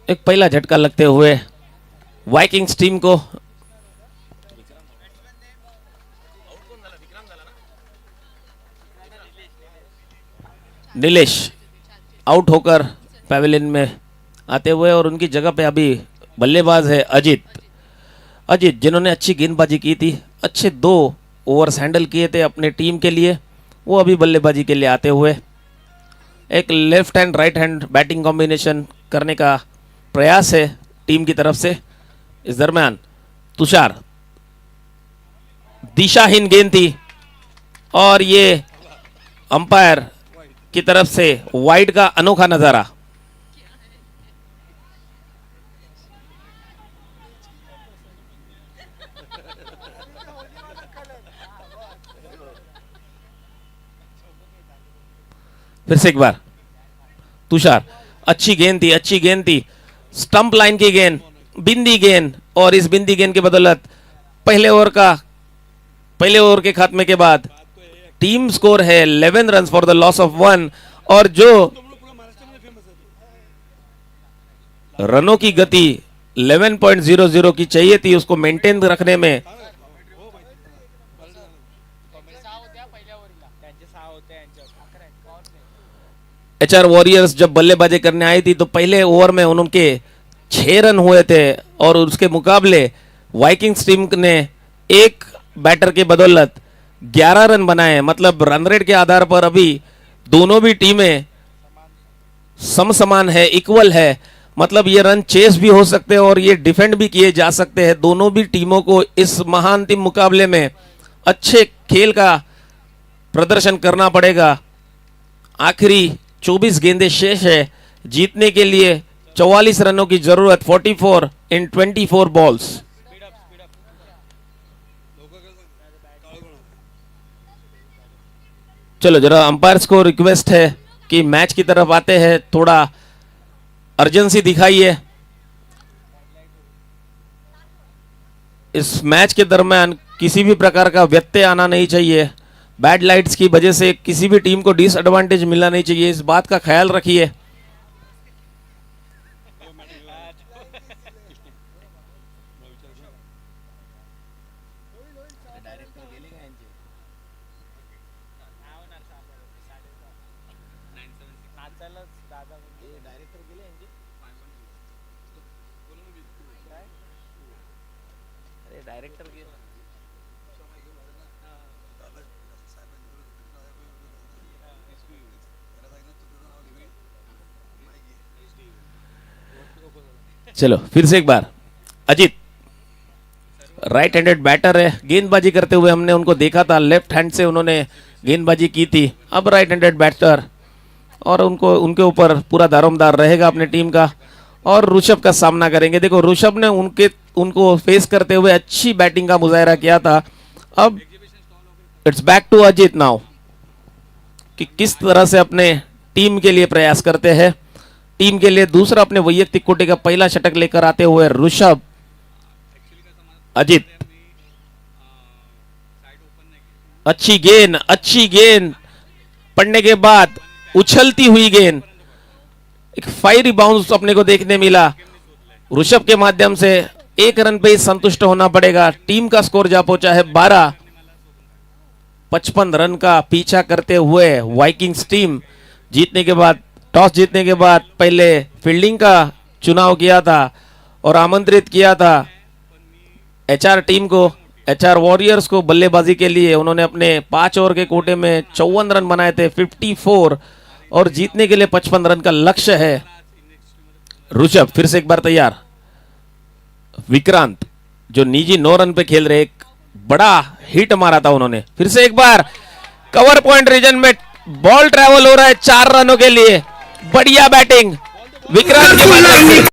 एक पहला झटका लगते हुए वाइकिंग्स टीम को. नीलेश आउट होकर पैवेलियन में आते हुए, और उनकी जगह पे अभी बल्लेबाज है अजीत। अजीत जिन्होंने अच्छी गेंदबाजी की थी, अच्छे 2 ओवर्स हैंडल किए थे अपने टीम के लिए, वो अभी बल्लेबाजी के लिए आते हुए एक left hand right hand batting combination करने का प्रयास है टीम की तरफ से। इस दरमियान तुषार, दिशाहीन गेंद थी और ये अंपायर की तरफ से वाइड का अनोखा नजारा। फिर से एक बार तुषार, अच्छी गेंद थी, अच्छी गेंद थी, स्टंप लाइन की गेंद, बिंदी गेंद, और इस बिंदी गेंद की बदौलत पहले ओवर के खात्मे के बाद टीम स्कोर है 11 run for the loss of 1। और जो रनों की गति 11.00 की चाहिए थी उसको मेंटेन रखने में एचआर वॉरियर्स जब बल्लेबाजी करने आई थी तो पहले ओवर में उनके 6 रन हुए थे, और उसके मुकाबले वाइकिंग्स टीम ने एक बैटर के बदौलत 11 रन बनाए। मतलब रन रेट के आधार पर अभी दोनों भी टीमें समसमान है, इक्वल है। मतलब ये रन चेस भी हो सकते हैं और ये डिफेंड भी किए जा सकते हैं। दोनों भी टीमों को इस महाअंतिम मुकाबले में अच्छे खेल का प्रदर्शन करना पड़ेगा। आखिरी 24 गेंदें शेष है, जीतने के लिए 44 रनों की जरूरत, 44 इन 24 बॉल्स। चलो जरा अंपायर्स को रिक्वेस्ट है कि मैच की तरफ आते हैं, थोड़ा अर्जेंसी दिखाइए। इस मैच के दरमियान किसी भी प्रकार का व्यत्यय आना नहीं चाहिए। बैड लाइट्स की वजह से किसी भी टीम को डिसएडवांटेज मिलना नहीं चाहिए, इस बात का ख्याल रखिए। चलो फिर से एक बार, अजीत राइट हैंडेड बैटर है, गेंदबाजी करते हुए हमने उनको देखा था, लेफ्ट हैंड से उन्होंने गेंदबाजी की थी। अब राइट हैंडेड बैटर, और उनके ऊपर पूरा दारोमदार रहेगा अपने टीम का, और ऋषभ का सामना करेंगे। देखो ऋषभ ने उनको फेस करते हुए अच्छी बैटिंग का मुजाहरा किया था। अब it's back to Ajit now कि किस तरह से अपने टीम के लिए प्रयास करते हैं। टीम के लिए दूसरा अपने वैयक्तिक कोटे का पहला शतक लेकर आते हुए ऋषभ। अजीत, अच्छी गेंद पड़ने के बाद उछलती हुई गेंद, एक फायरी बाउंस अपने को देखने मिला। ऋषभ के माध्यम से 1 रन पे ही संतुष्ट होना पड़ेगा। टीम का स्कोर जा पहुंचा है 12। 55 रन का पीछा करते हुए वाइकिंग्स टीम जीतने के बाद, टॉस जीतने के बाद पहले फील्डिंग का चुनाव किया था और आमंत्रित किया था एचआर टीम को, एचआर वॉरियर्स को बल्लेबाजी के लिए। उन्होंने अपने 5 ओवर के कोटे में 54 रन बनाए थे, 54, और जीतने के लिए 55 रन का लक्ष्य है। ऋषभ फिर से एक बार तैयार। विक्रांत जो निजी 9 रन पे खेल रहे, एक बड़ा हिट मारा था उन्होंने। फिर से एक बार कवर पॉइंट रीजन में बॉल ट्रैवल हो रहा है 4 रनों के लिए। बढ़िया बैटिंग विक्रांत के माध्यम से।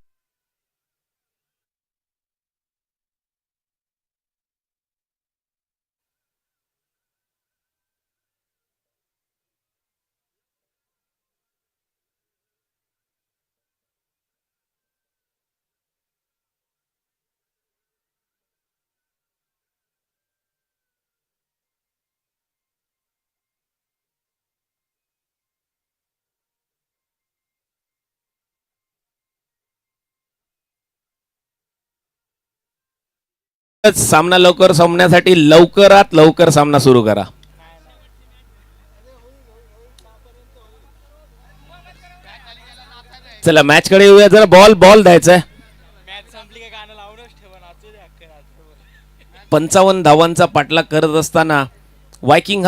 सामना लवकर संपण्यासाठी लवकरात लवकर सामना सुरू करा। चला मॅच कडे येऊया. जरा बॉल द्यायचा आहे. मॅच संपली का गाणं लावूनच ठेवा नाचू दे अख्खं रात्रभर. 55 धावांचा पाठलाग करत असताना वायकिंग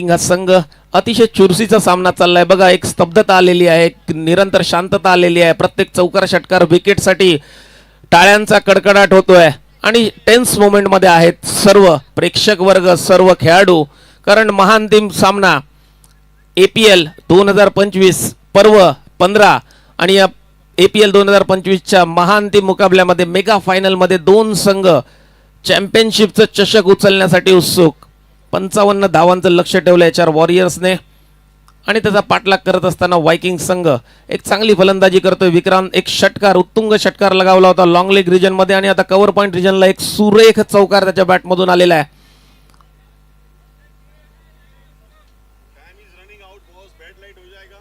हा संघ अतिशय चुरशीचा सामना चाललाय. बघा एक स्तब्धता आलेली आहे, एक निरंतर शांतता आलेली आहे. प्रत्येक चौकार षटकार विकेटसाठी टाळ्यांचा कडकडाट होतोय आणि टेन्स मोमेंट मध्ये आहेत सर्व प्रेक्षक वर्ग, सर्व खेळाडू. कारण महाअंतिम सामना APL 2025 पर्व 15 आणि या APL 2025च्या महाअंतिम मुकाबल्यामध्ये मेगा फायनल मध्ये दोन संघ चॅम्पियनशिपचं चषक उचलण्यासाठी उत्सुक. 55 धावांचं लक्ष ठेवलं HR वॉरियर्सने आणि त्याचा पाठलाग करत असताना वायकिंग संघ एक चांगली फलंदाजी करतोय. विक्रांत एक षटकार, उत्तुंग षटकार लगावला होता लॉंग लेग रिजन मध्ये आणि आता कव्हर पॉइंट रिजनला एक सुरेख चौकार त्याच्या बॅटमधून आलेला आहे. Time is running out boss, bat light हो जाएगा.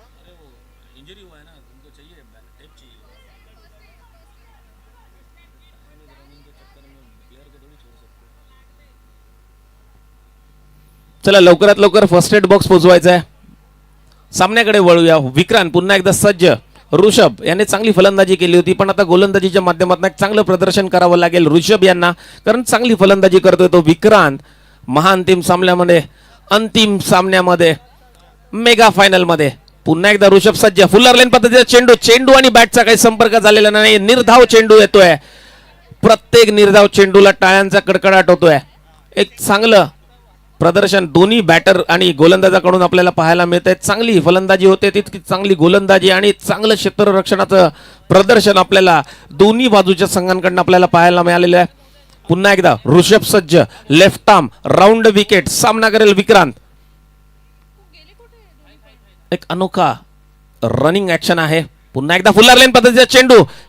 इंजरी हुआ है ना, उनको चाहिए टेप चाहिए. चला लवकरात लवकर फर्स्ट एड बॉक्स पोहोचवायचा आहे. सामन्याकडे वळूया. विक्रांत पुन्हा एकदा सज्ज. ऋषभ याने चांगली फलंदाजी केली होती, पण आता गोलंदाजीच्या माध्यमातून एक चांगलं प्रदर्शन करावं लागेल ऋषभ यांना, कारण चांगली फलंदाजी करतोय तो विक्रांत. महाअंतिम सामन्यामध्ये, अंतिम सामन्यामध्ये, मेगा फायनल मध्ये पुन्हा एकदा ऋषभ सज्ज. फुल्लर लेन पद्धतीचा चेंडू आणि बॅटचा काही संपर्क झालेला नाही. निर्धाव चेंडू येतोय. प्रत्येक निर्धाव चेंडूला टाळ्यांचा कडकडाट होतोय. एक चांगलं प्रदर्शन दोन्ही बॅटर आणि गोलंदाजाकडून आपल्याला पाहायला मिळतंय. चांगली फलंदाजी होते, तितकी चांगली गोलंदाजी आणि चांगलं क्षेत्ररक्षणाचं प्रदर्शन आपल्याला दोन्ही बाजूच्या संघांकडून आपल्याला पाहायला मिळालेलं आहे. पुन्हा एकदा ऋषभ सज्ज, लेफ्ट आर्म राऊंड विकेट, सामना करेल विक्रांत. एक अनोखा रनिंग ऍक्शन आहे. पुन्हा एकदा फुल्लर लेन पद्धतीचा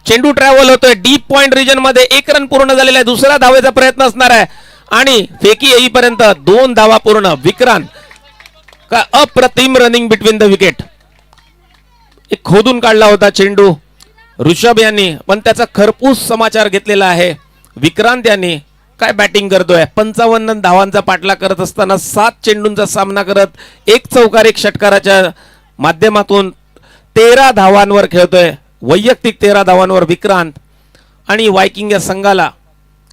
चेंडू ट्रॅव्हल होतोय डीप पॉइंट रिजन मध्ये. एक रन पूर्ण झालेला आहे. दुसरा धावेचा प्रयत्न असणार आहे आणि फेकी येईपर्यंत 2 धावा पूर्ण. विक्रांत का अप्रतिम रनिंग बिटवीन द विकेट. एक खोदून काढला होता चेंडू ऋषभ यांनी, पण त्याचा खरपूस समाचार घेतलेला आहे विक्रांत यांनी. काय बॅटिंग करतोय. 55 धावांचा पाठलाग करत असताना 7 चेंडूंचा सामना करत एक चौकार एक षटकाराच्या माध्यमातून 13 धावांवर खेळतोय. वैयक्तिक 13 धावांवर विक्रांत. आणि वायकिंग या संघाला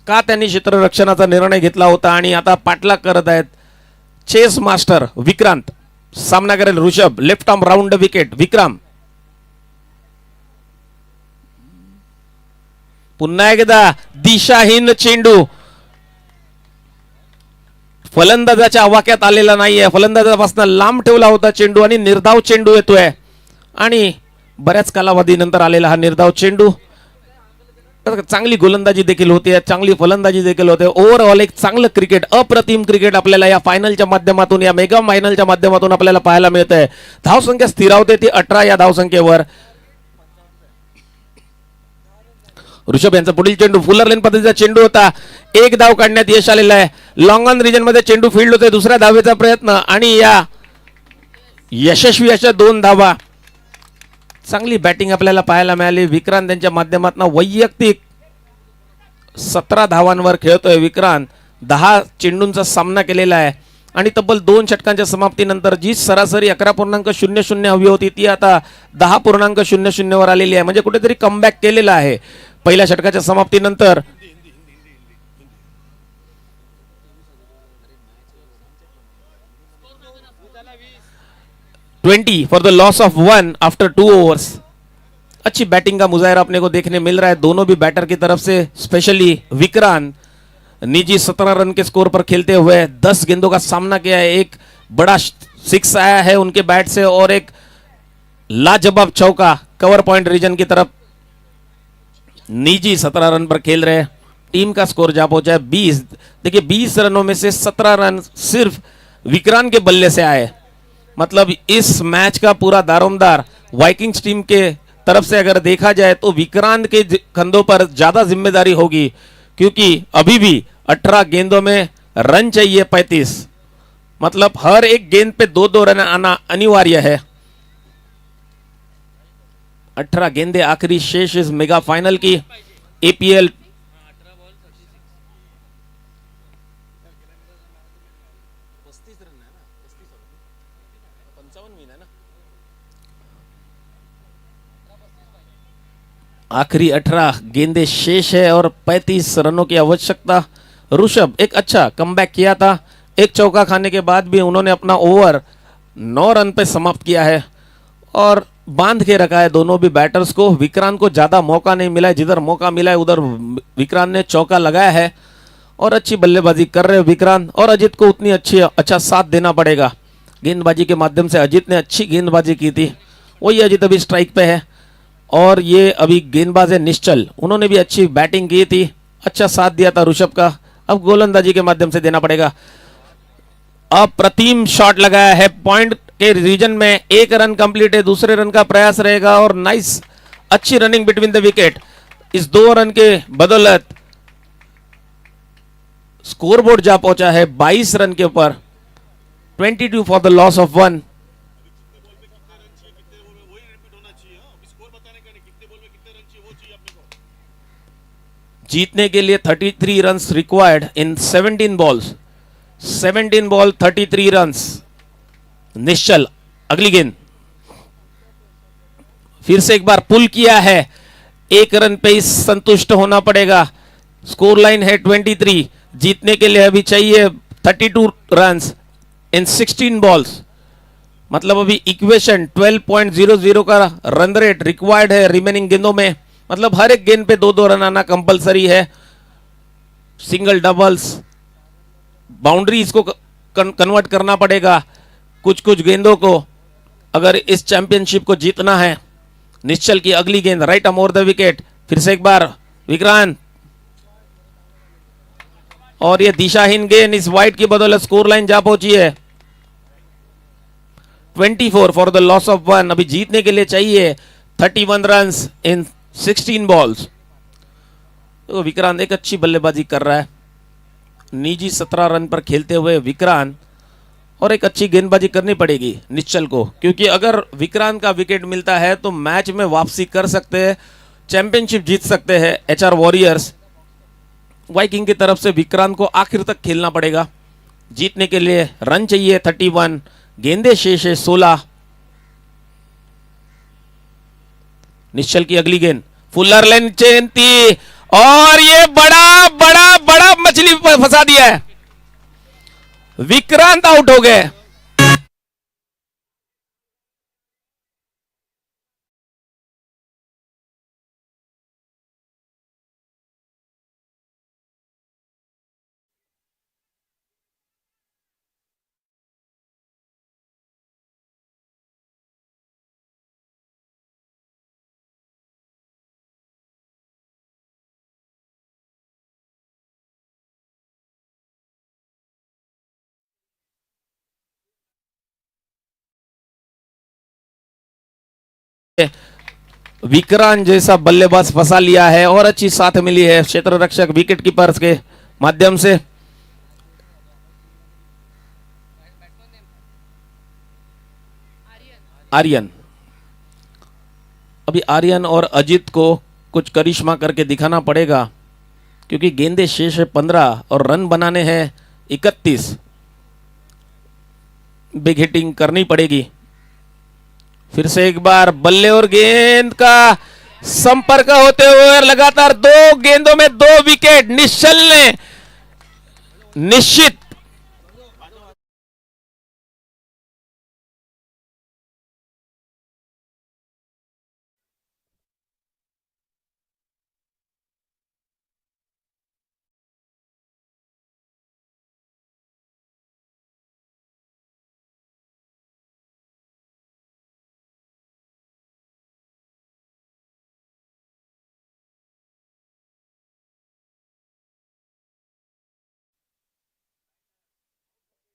का त्यांनी क्षेत्ररक्षणाचा निर्णय घेतला होता आणि आता पाठलाग करत आहेत चेस मास्टर विक्रांत. सामना करेल Rishabh, left arm round wicket. Vikram पुन्हा एकदा दिशाहीन चेंडू. फलंदाजाच्या आवाक्यात आलेला नाहीये. फलंदाजापासून लांब ठेवला होता चेंडू आणि निर्धाव चेंडू येतोय आणि बऱ्याच कालावधीनंतर आलेला हा निर्धाव चेंडू. चांगली गोलंदाजी देखील होते, चांगली फलंदाजी देखील होते. ओव्हरऑल एक चांगलं क्रिकेट, अप्रतिम क्रिकेट आपल्याला या फायनलच्या माध्यमातून, या मेगा फायनलच्या माध्यमातून आपल्याला पाहायला मिळत आहे. धावसंख्या स्थिरावते ती 18 या धावसंख्येवर. ऋषभ यांचा पुढील चेंडू फुल्लर लेन पद्धतीचा चेंडू होता. एक धाव काढण्यात यश आलेलं आहे. लॉंग ऑन रिजन मध्ये चेंडू फील्ड होते. दुसऱ्या धावेचा प्रयत्न आणि या यशस्वी अशा 2 धावा. चांगली बॅटिंग आपल्याला पाहायला मिळाली विक्रांत यांच्या माध्यमातून. वैयक्तिक 17 धावांवर खेळतोय विक्रांत. 10 चेंडूंचा सामना केलेला आहे आणि तब्बल 2 षटकांच्या समाप्तीनंतर जी सरासरी 11.00 हवी होती ती आता 10.00 वर आलेली आहे. म्हणजे कुठेतरी कमबॅक केलेला आहे पहिल्या षटकाच्या समाप्तीनंतर. Twenty for the loss of 1 after 2 overs. अच्छी बैटिंग का मुजाहरा अपने को देखने मिल रहा है दोनों भी बैटर की तरफ से. स्पेशली विक्रांत निजी 17 रन के स्कोर पर खेलते हुए 10 गेंदों का सामना किया है. एक बड़ा 6 आया है उनके बैट से और एक लाजवाब चौका कवर पॉइंट रीजन की तरफ. निजी 17 रन पर खेल रहे हैं. टीम का स्कोर जा पहुंचा है 20. देखिए 20 रनों में से 17 रन सिर्फ विक्रांत के बल्ले से आए. मतलब इस मैच का पूरा दारोमदार वाइकिंग्स टीम के तरफ से अगर देखा जाए तो विक्रांत के कंधों पर ज्यादा जिम्मेदारी होगी, क्योंकि अभी भी 18 गेंदों में रन चाहिए 35. मतलब हर एक गेंद पे 2-2 रन आना अनिवार्य है. 18 गेंदे आखिरी शेष इस मेगा फाइनल की. APL आखिरी 18 गेंदें शेष है और 35 रनों की आवश्यकता। ऋषभ एक अच्छा कमबैक किया था, एक चौका खाने के बाद भी उन्होंने अपना ओवर 9 रन पे समाप्त किया है और बांध के रखा है दोनों भी बैटर्स को। विक्रांत को ज्यादा मौका नहीं मिला है, जिधर मौका मिला है उधर विक्रांत ने चौका लगाया है और अच्छी बल्लेबाजी कर रहे हैं विक्रांत। और अजित को उतनी अच्छा साथ देना पड़ेगा। गेंदबाजी के माध्यम से अजित ने अच्छी गेंदबाजी की थी। वही अजित अभी स्ट्राइक पे है और ये अभी गेंदबाज है निश्चल, उन्होंने भी अच्छी बैटिंग की थी, अच्छा साथ दिया था ऋषभ का। अब गोलंदाजी के माध्यम से देना पड़ेगा। अप्रतिम शॉट लगाया है पॉइंट के रीजन में। एक रन कंप्लीट है, दूसरे रन का प्रयास रहेगा और नाइस अच्छी रनिंग बिटवीन द विकेट। इस 2 रन के बदौलत स्कोरबोर्ड जा पहुंचा है 22 रन के ऊपर। 22 फॉर द लॉस ऑफ 1। जीतने के लिए 33 runs required in 17 balls. 17 ball 33 runs. Nishchal अगली गेंद फिर से एक बार पुल किया है, 1 रन पे ही संतुष्ट होना पड़ेगा। स्कोर लाइन है 23। जीतने के लिए अभी चाहिए 32 रन्स इन 16 बॉल्स। मतलब अभी इक्वेशन 12.00 का रन रेट रिक्वायर्ड है रिमेनिंग गेंदों में। मतलब हर एक गेंद पे 2-2 रन आना कंपलसरी है। सिंगल डबल्स बाउंड्रीज को कन्वर्ट करना पड़ेगा कुछ कुछ गेंदों को अगर इस चैंपियनशिप को जीतना है। निश्चल की अगली गेंद राइट अमोर द विकेट। फिर से एक बार विक्रांत और ये दिशाहीन गेंद इस वाइड की बदौलत स्कोर लाइन जा पहुंची है 24 फॉर द लॉस ऑफ 1। अभी जीतने के लिए चाहिए 31 रन्स इन 16 बॉल्स। तो विक्रांत एक अच्छी बल्लेबाजी कर रहा है, निजी 17 रन पर खेलते हुए विक्रांत, और एक अच्छी गेंदबाजी करनी पड़ेगी निश्चल को, क्योंकि अगर विक्रांत का विकेट मिलता है तो मैच में वापसी कर सकते हैं, चैंपियनशिप जीत सकते हैं एचआर वॉरियर्स। वाइकिंग की तरफ से विक्रांत को आखिर तक खेलना पड़ेगा। जीतने के लिए रन चाहिए 31, गेंदे शेष है 16। निश्चल की अगली गेंद फुलर लाइन चेंती और ये बड़ा बड़ा बड़ा मछली फंसा दिया है। विक्रांत आउट हो गए। विक्रांत जैसा बल्लेबाज फंसा लिया है और अच्छी साथ मिली है क्षेत्र रक्षक विकेट कीपर्स के माध्यम से। आर्यन, अभी आर्यन और अजित को कुछ करिश्मा करके दिखाना पड़ेगा, क्योंकि गेंदे शेष है 15 और रन बनाने हैं 31। बिग हिटिंग करनी पड़ेगी। फिर से एक बार बल्ले और गेंद का संपर्क होते हुए लगातार 2 गेंदों में 2 विकेट निश्चल ने निश्चित।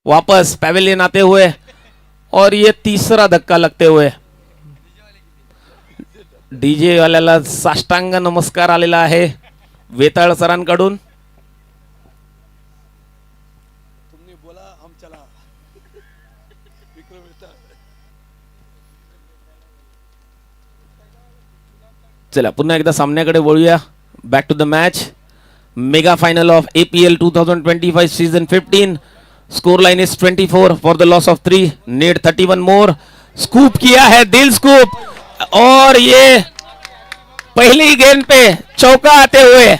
वापस पैवेलियन आते हुए और ये तीसरा धक्का लगते हुए डीजे वाल्याला साष्टांग नमस्कार आलेला आहे वेताळ सरांकडून। तुमने बोला हम चला विक्रम वेताळ। चला पुन्हा एकदा सामन्याकडे वळूया। Back to the match. Mega final of APL 2025 season 15। Score line is 24 for the loss of 3. Need 31 more. Scoop किया है, दिल स्कूप, और ये पहली गेंद पे चौका आते हुए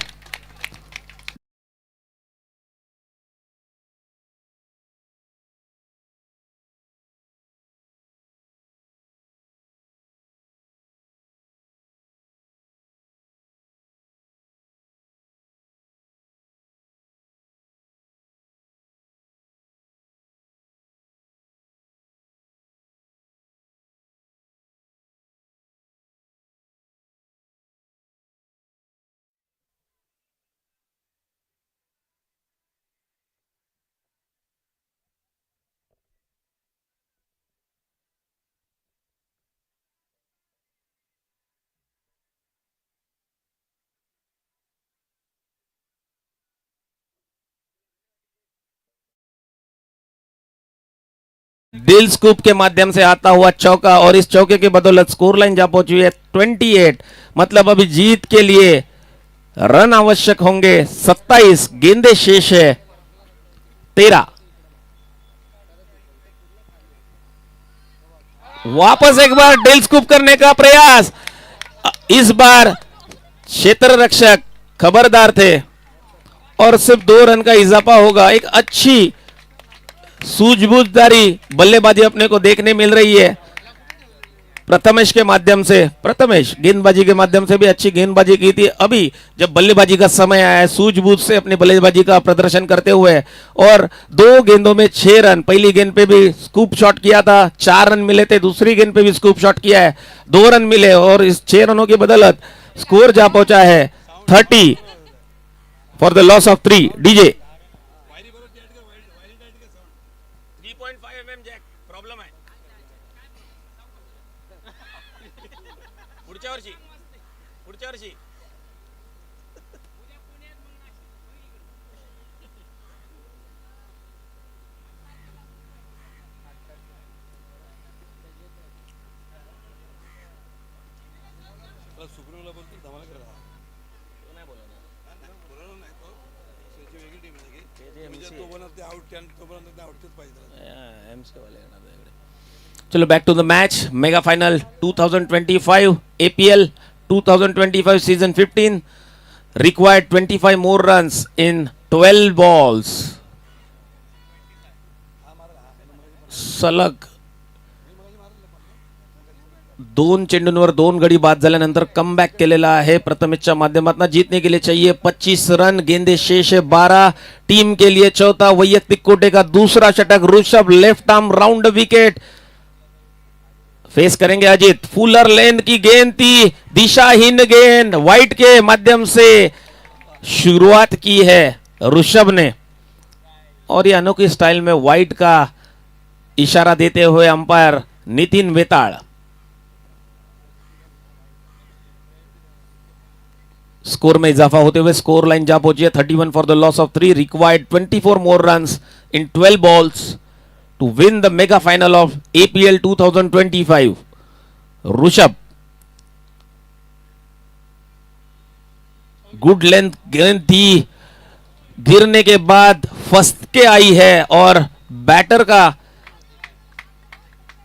दिल स्कूप के माध्यम से आता हुआ चौका, और इस चौके के बदौलत स्कोर लाइन जा पहुंची है 28। मतलब अभी जीत के लिए रन आवश्यक होंगे 27, गेंदे शेष है 13। वापस एक बार दिल स्कूप करने का प्रयास, इस बार क्षेत्र रक्षक खबरदार थे और सिर्फ 2 रन का इजाफा होगा। एक अच्छी सूझबूझदारी बल्लेबाजी अपने को देखने मिल रही है प्रथमेश के माध्यम से। प्रथमेश गेंदबाजी के माध्यम से भी अच्छी गेंदबाजी की थी। अभी जब बल्लेबाजी का समय आया है, सूझबूझ से अपनी बल्लेबाजी का प्रदर्शन करते हुए, और 2 गेंदों में 6 रन। पहली गेंद पे भी स्कूप शॉट किया था, 4 रन मिले थे। दूसरी गेंद पे भी स्कूप शॉट किया है, 2 रन मिले, और इस 6 रनों की बदौलत स्कोर जा पहुंचा है 30 for the loss of 3। DJ 3.5 mm jack problem आहे पुढच्या वर्षी सुप्रीमला बोलतो धमाल करा नाही बोलला नाही तो त्याची वेगळी टीम आहे की म्हणजे तो बनत ते आउट कॅन तो बनत ते आउटच पाहिजे एम्स के वाले चलो back to the match. Mega final 2025 APL 2025 season 15 required 25 more runs in 12 balls। सलग 2 चेंडूंवर 2 गडी बाद झाल्यानंतर कमबॅक केलेला आहे प्रथमेशच्या माध्यमातून। जीतने के लिए चाहिए 25 रन, गेंदे शेष है 12। टीम के लिए चौथा वैयक्तिक कोटे का दूसरा शतक। Rishabh left arm round wicket face करेंगे अजीत। फुलर लेंथ की गेंद थी, दिशाहीन गेंद, वाइट के माध्यम से शुरुआत की है ऋषभ ने, और ये अनोखी स्टाइल में वाइट का इशारा देते हुए अंपायर नितिन वेताळ। स्कोर में इजाफा होते हुए स्कोर लाइन जा पहुंची है 31 for the loss of 3। Required 24 more runs in 12 balls to win the mega final of APL 2025। Rishabh good length गेंद थी, गिरने के बाद फंस के आई है, और बैटर का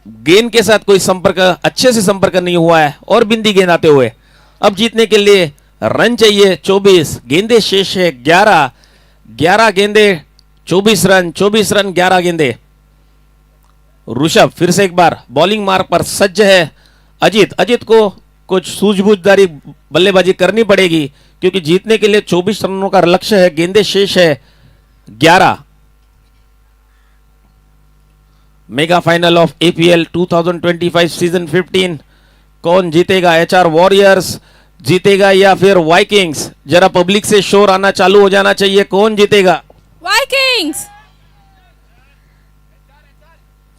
गेंद के साथ कोई संपर्क, अच्छे से संपर्क नहीं हुआ है, और बिंदी गेंद आते हुए। अब जीतने के लिए रन चाहिए 24, गेंदे शेष है 11। 11 गेंदे 24 रन, 24 रन 11 गेंदे। ऋषभ फिर से एक बार बॉलिंग मार्क पर सज्ज है। अजीत को कुछ सूझबूझदारी बल्लेबाजी करनी पड़ेगी, क्योंकि जीतने के लिए 24 रनों का लक्ष्य है। गेंदे शेष है 11। Mega final of APL 2025 season 15 कौन जीतेगा? एचआर वॉरियर्स जीतेगा या फिर वाइकिंग्स? जरा पब्लिक से शोर आना चालू हो जाना चाहिए। कौन जीतेगा? वाइकिंग्स।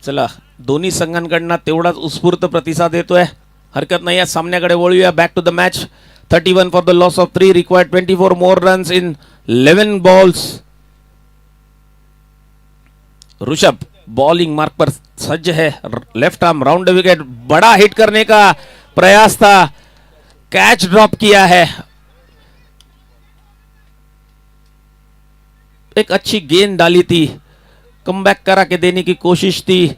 चला, दोन्ही संघांकडनं तेवढाच उत्स्फूर्त प्रतिसाद येतोय। हरकत नाही आहे, सामन्याकडे वळूया। Back to the match. 31 for the loss of 3। Required 24 more runs in 11 balls. Rishabh bowling mark पर सज्ज है, लेफ्ट आर्म राउंड विकेट, बड़ा हिट करने का प्रयास था, कैच ड्रॉप किया है। एक अच्छी गेंद डाली थी, कमबैक करा के देने की कोशिश थी,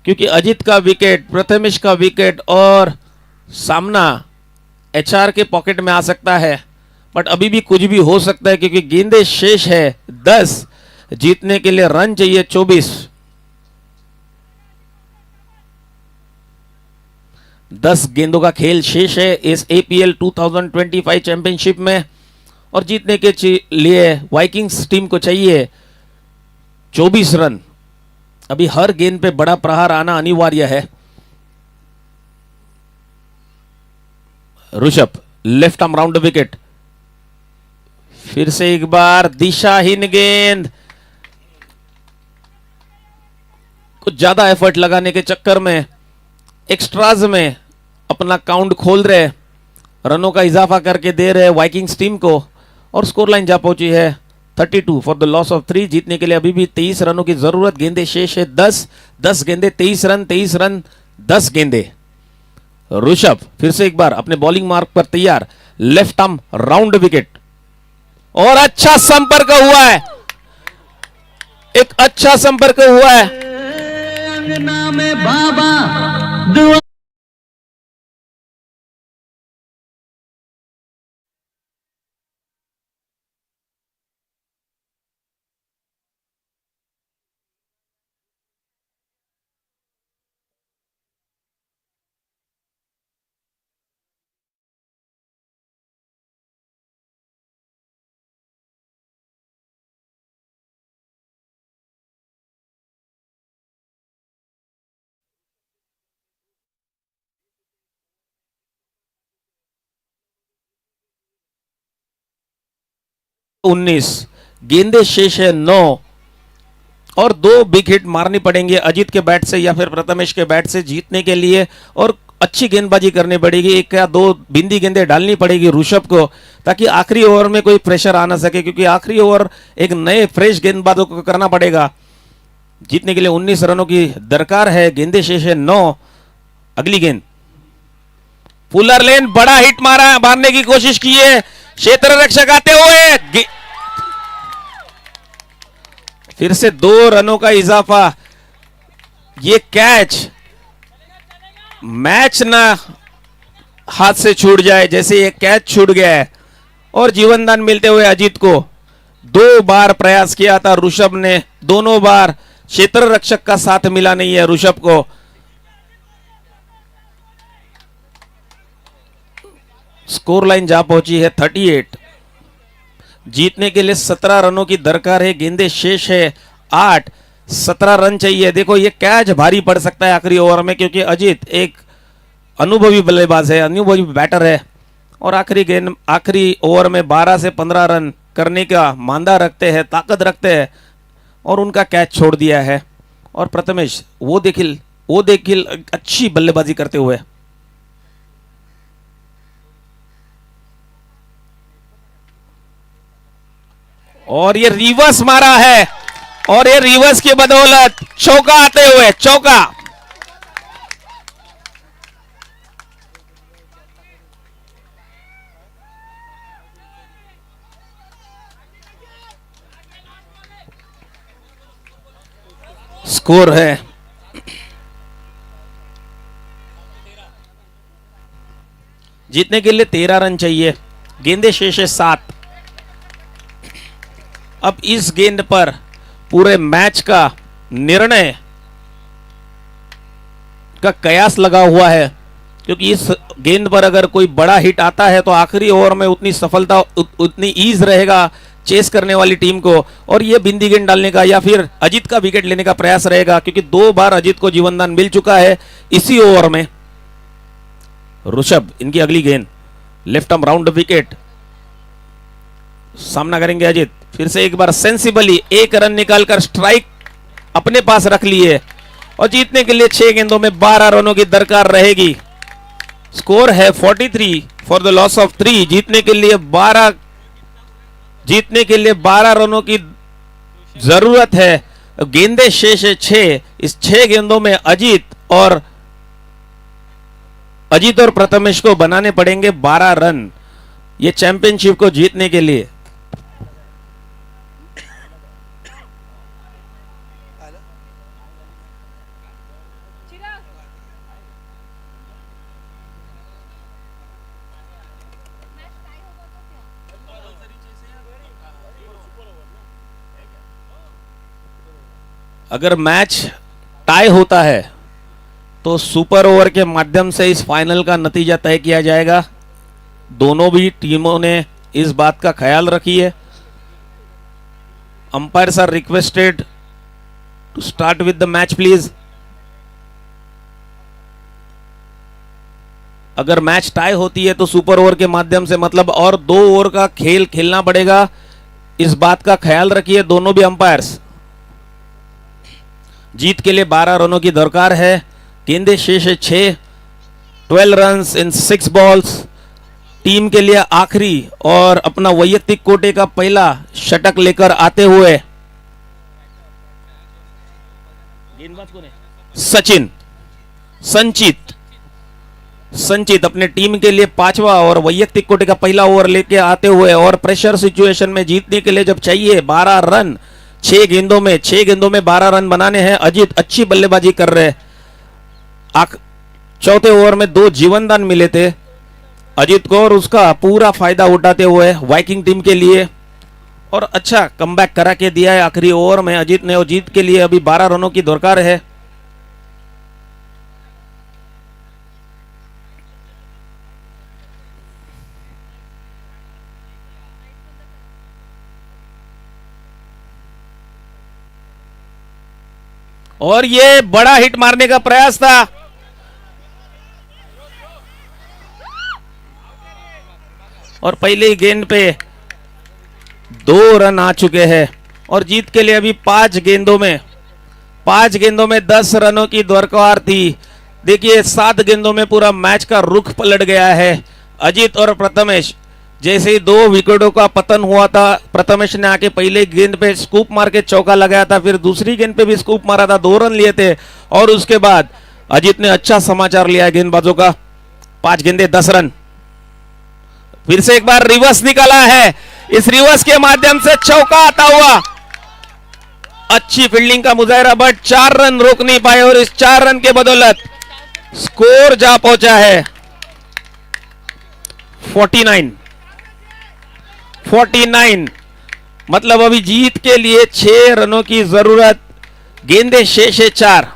क्योंकि अजीत का विकेट, प्रथमेश का विकेट और सामना एचआर के पॉकेट में आ सकता है, बट अभी भी कुछ भी हो सकता है क्योंकि गेंदे शेष है 10, जीतने के लिए रन चाहिए 24। 10 गेंदों का खेल शेष है इस एपीएल 2025 चैंपियनशिप में और जीतने के लिए वाइकिंग्स टीम को चाहिए 24 रन। अभी हर गेंद पे बड़ा प्रहार आना अनिवार्य है। Rishabh left arm round wicket, फिर से एक बार दिशाहीन गेंद, कुछ ज्यादा एफर्ट लगाने के चक्कर में एक्स्ट्राज में अपना काउंट खोल रहे, रनों का इजाफा करके दे रहे वाइकिंग्स टीम को और स्कोर लाइन जा पहुंची है 32 फॉर द लॉस ऑफ 3। जीतने के लिए अभी भी 23 रनों की जरूरत, गेंदे शेष है 10 गेंदे 23 रन, 23 रन 10 गेंदे। ऋषभ फिर से एक बार अपने बॉलिंग मार्क पर तैयार, लेफ्ट आर्म राउंड विकेट और अच्छा संपर्क हुआ है, एक अच्छा संपर्क हुआ है। अंगना में बाबा दुआ 19, गेंदे शेष है 9 और 2 बिग हिट मारनी पड़ेंगे अजीत के बैट से या फिर प्रथमेश के बैट से जीतने के लिए, और अच्छी गेंदबाजी करनी पड़ेगी, 1 या 2 बिंदी गेंदें डालनी पड़ेगी ऋषभ को ताकि आखिरी ओवर में कोई प्रेशर आ ना सके, क्योंकि आखिरी ओवर एक नए फ्रेश गेंदबाजों को करना पड़ेगा। जीतने के लिए 19 रनों की दरकार है, गेंदे शेष है 9। अगली गेंद पुलर लेन, बड़ा हिट मारने की कोशिश की है, क्षेत्र रक्षक आते हुए फिर से 2 रनों का इजाफा। ये कैच मैच ना हाथ से छूट जाए, जैसे ये कैच छूट गया है और जीवनदान मिलते हुए अजीत को। 2 बार प्रयास किया था ऋषभ ने, दोनों बार क्षेत्र रक्षक का साथ मिला नहीं है ऋषभ को। स्कोर लाइन जा पहुंची है 38। जीतने के लिए 17 रनों की दरकार है, गेंदे शेष है 8, 17 रन चाहिए। देखो ये कैच भारी पड़ सकता है आखिरी ओवर में, क्योंकि अजीत एक अनुभवी बल्लेबाज है, अनुभवी बैटर है और आखिरी ओवर में 12 से 15 रन करने का मांदा रखते हैं, ताकत रखते हैं और उनका कैच छोड़ दिया है। और प्रथमेश वो देखिल अच्छी बल्लेबाजी करते हुए। और ये रिवर्स मारा है और ये रिवर्स की बदौलत चौका आते हुए, चौका। स्कोर है जीतने के लिए 13 रन चाहिए, गेंदे शेष है 7। अब इस गेंद पर पूरे मैच का निर्णय का कयास लगा हुआ है, क्योंकि इस गेंद पर अगर कोई बड़ा हिट आता है तो आखिरी ओवर में उतनी सफलता, उतनी ईज रहेगा चेस करने वाली टीम को, और ये बिंदी गेंद डालने का या फिर अजीत का विकेट लेने का प्रयास रहेगा, क्योंकि 2 बार अजीत को जीवनदान मिल चुका है इसी ओवर में। ऋषभ इनकी अगली गेंद, लेफ्ट आर्म राउंड विकेट, सामना करेंगे अजीत। फिर से एक बार सेंसिबली 1 रन निकालकर स्ट्राइक अपने पास रख लिए और जीतने के लिए 6 गेंदों में 12 रनों की दरकार रहेगी। स्कोर है 43 फॉर द लॉस ऑफ 3। जीतने के लिए 12 रनों की जरूरत है, गेंदे शेष है 6। इस 6 गेंदों में अजीत और प्रथमेश को बनाने पड़ेंगे 12 रन ये चैंपियनशिप को जीतने के लिए। अगर मैच टाई होता है तो सुपर ओवर के माध्यम से इस फाइनल का नतीजा तय किया जाएगा। दोनों भी टीमों ने इस बात का ख्याल रखी है। Umpires are requested to start with the match please. अगर मैच टाई होती है तो सुपर ओवर के माध्यम से मतलब और 2 ओवर का खेल खेलना पड़ेगा। इस बात का ख्याल रखिए दोनों भी अंपायर्स। जीत के लिए 12 रनों की दरकार है। गेंदे शेष है 6, 12 रन्स इन 6 बॉल्स। टीम के लिए आखिरी और अपना वैयक्तिक कोटे का पहला शतक लेकर आते हुए सचिन संचित अपने टीम के लिए 5वां और वैयक्तिक कोटे का पहला ओवर लेके आते हुए और प्रेशर सिचुएशन में जीतने के लिए जब चाहिए 12 रन 6 गेंदों में 12 रन बनाने हैं। अजीत अच्छी बल्लेबाजी कर रहे हैं। चौथे ओवर में 2 जीवनदान मिले थे अजीत को और उसका पूरा फायदा उठाते हुए वाइकिंग टीम के लिए और अच्छा कमबैक करा के दिया है आखिरी ओवर में अजीत ने। और जीत के लिए अभी 12 रनों की दरकार है। और ये बड़ा हिट मारने का प्रयास था। और पहले ही गेंद पे 2 रन आ चुके हैं और जीत के लिए अभी 5 गेंदों में 10 रनों की दरकार थी। देखिए 7 गेंदों में पूरा मैच का रुख पलट गया है। अजीत और प्रथमेश जैसे ही 2 विकेटों का पतन हुआ था, प्रथमेश ने आके पहले गेंद पे स्कूप मार के चौका लगाया था, फिर दूसरी गेंद पे भी स्कूप मारा था, 2 रन लिए थे और उसके बाद अजीत ने अच्छा समाचार लिया है गेंदबाजों का। 5 गेंदे 10 रन। फिर से एक बार रिवर्स निकाला है। इस रिवर्स के माध्यम से चौका आता हुआ अच्छी फील्डिंग का मुजाहरा, बट 4 रन रोक नहीं पाए और इस 4 रन के बदौलत स्कोर जा पहुंचा है 49। मतलब अभी जीत के लिए 6 रनों की जरूरत। गेंदे शेष है 4।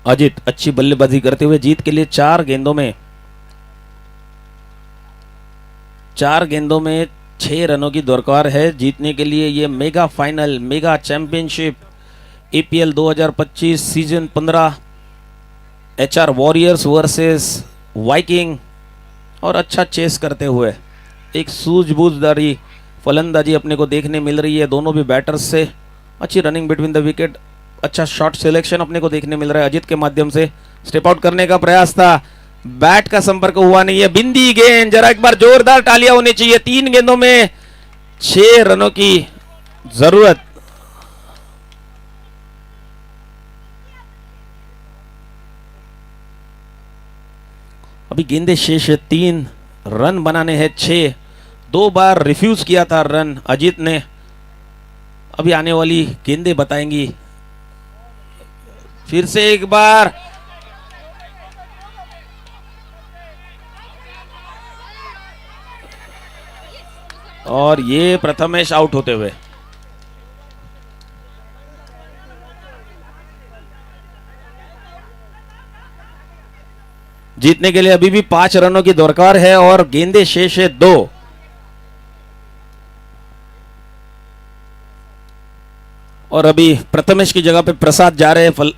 अजीत अच्छी बल्लेबाजी करते हुए जीत के लिए 4 गेंदों में 6 रनों की दरकार है जीतने के लिए। ये mega final, mega championship APL 2025 season 15 HR warriors versus Viking. और अच्छा चेस करते हुए एक सूझबूझदारी फलंदाजी अपने को देखने मिल रही है दोनों भी बैटर्स से। अच्छी रनिंग बिटवीन द विकेट, अच्छा शॉट सिलेक्शन अपने को देखने मिल रहा है। अजीत के माध्यम से स्टेप आउट करने का प्रयास था, बैट का संपर्क हुआ नहीं है। बिंदी गेंद, जरा एक बार जोरदार तालियां होनी चाहिए। 3 गेंदों में 6 रनों की जरूरत। अभी गेंदे शेष है 3, रन बनाने हैं 6। 2 बार रिफ्यूज किया था रन अजीत ने। अभी आने वाली गेंदें बताएंगी। फिर से एक बार और ये प्रथमेश आउट होते हुए। जीतने के लिए अभी भी 5 रनों की दरकार है और गेंदे शेष है 2। और अभी प्रथमेश की जगह पे प्रसाद जा रहे हैं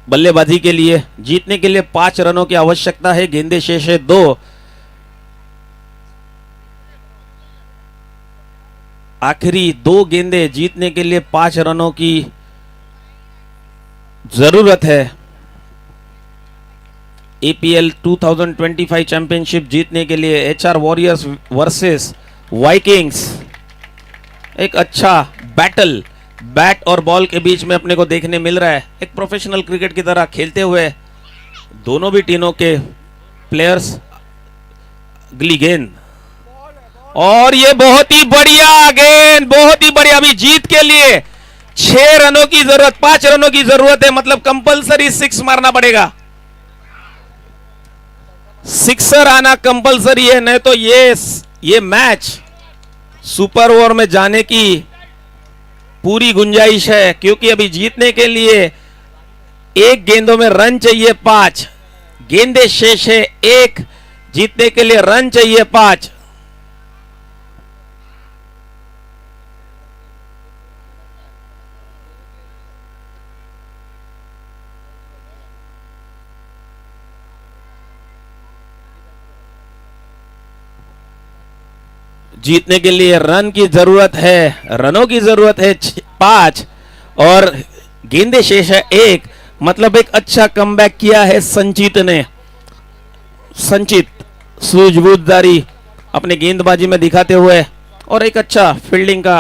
बल्लेबाजी के लिए। जीतने के लिए 5 रनों की आवश्यकता है, गेंदे शेष है 2। आखिरी 2 गेंदे जीतने के लिए 5 रनों की जरूरत है। APL 2025 चैंपियनशिप जीतने के लिए HR वॉरियर्स वर्सेस वाइकिंग्स। एक अच्छा बैटल बैट और बॉल के बीच में अपने को देखने मिल रहा है, एक प्रोफेशनल क्रिकेट की तरह खेलते हुए दोनों भी टीमों के प्लेयर्स। अगली गेंद, और ये बहुत ही बढ़िया गेंद, बहुत ही बढ़िया। अभी जीत के लिए 6 रनों की जरूरत, 5 रनों की जरूरत है, मतलब कंपलसरी 6 मारना पड़ेगा। सिक्सर आना कंपलसरी है, नहीं तो ये मैच सुपर ओवर में जाने की पूरी गुंजाइश है, क्योंकि अभी जीतने के लिए 1 गेंदों में रन चाहिए 5, गेंदे शेष है 1, जीतने के लिए रन चाहिए 5। जीतने के लिए रन की जरूरत है, रनों की जरूरत है 5 और गेंदे शेष है 1, मतलब एक अच्छा कमबैक किया है संचित ने। संचित सूझबूझदारी अपने गेंदबाजी में दिखाते हुए और एक अच्छा फील्डिंग का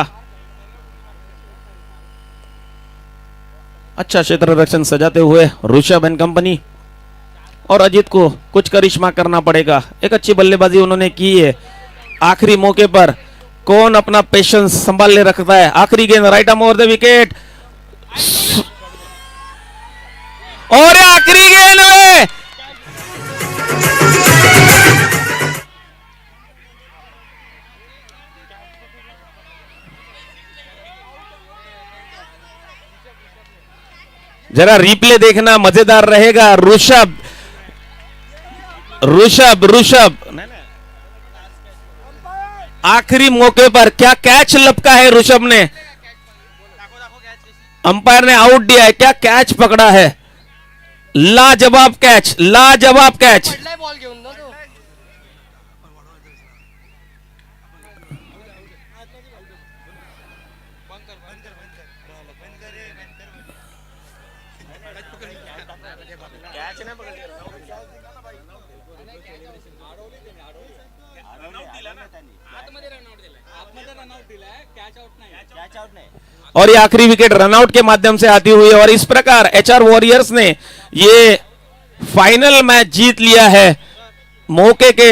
अच्छा क्षेत्र रक्षण सजाते हुए ऋषभ एंड कंपनी। और अजीत को कुछ करिश्मा करना पड़ेगा, एक अच्छी बल्लेबाजी उन्होंने की है। आखिरी मौके पर कौन अपना पेशेंस संभाल ले रखता है। आखिरी गेंद right arm over the wicket, और आखिरी गेंद में जरा रिप्ले देखना, मजेदार रहेगा। ऋषभ आखिरी मौके पर क्या कैच लपका है ऋषभ ने, अंपायर ने आउट दिया है, क्या कैच पकड़ा है। लाजवाब कैच, लाजवाब कैच। बॉल घेऊन ना तो और ये आखिरी विकेट रनआउट के माध्यम से आती हुई है, और इस प्रकार एचआर वॉरियर्स ने ये फाइनल मैच जीत लिया है। मौके के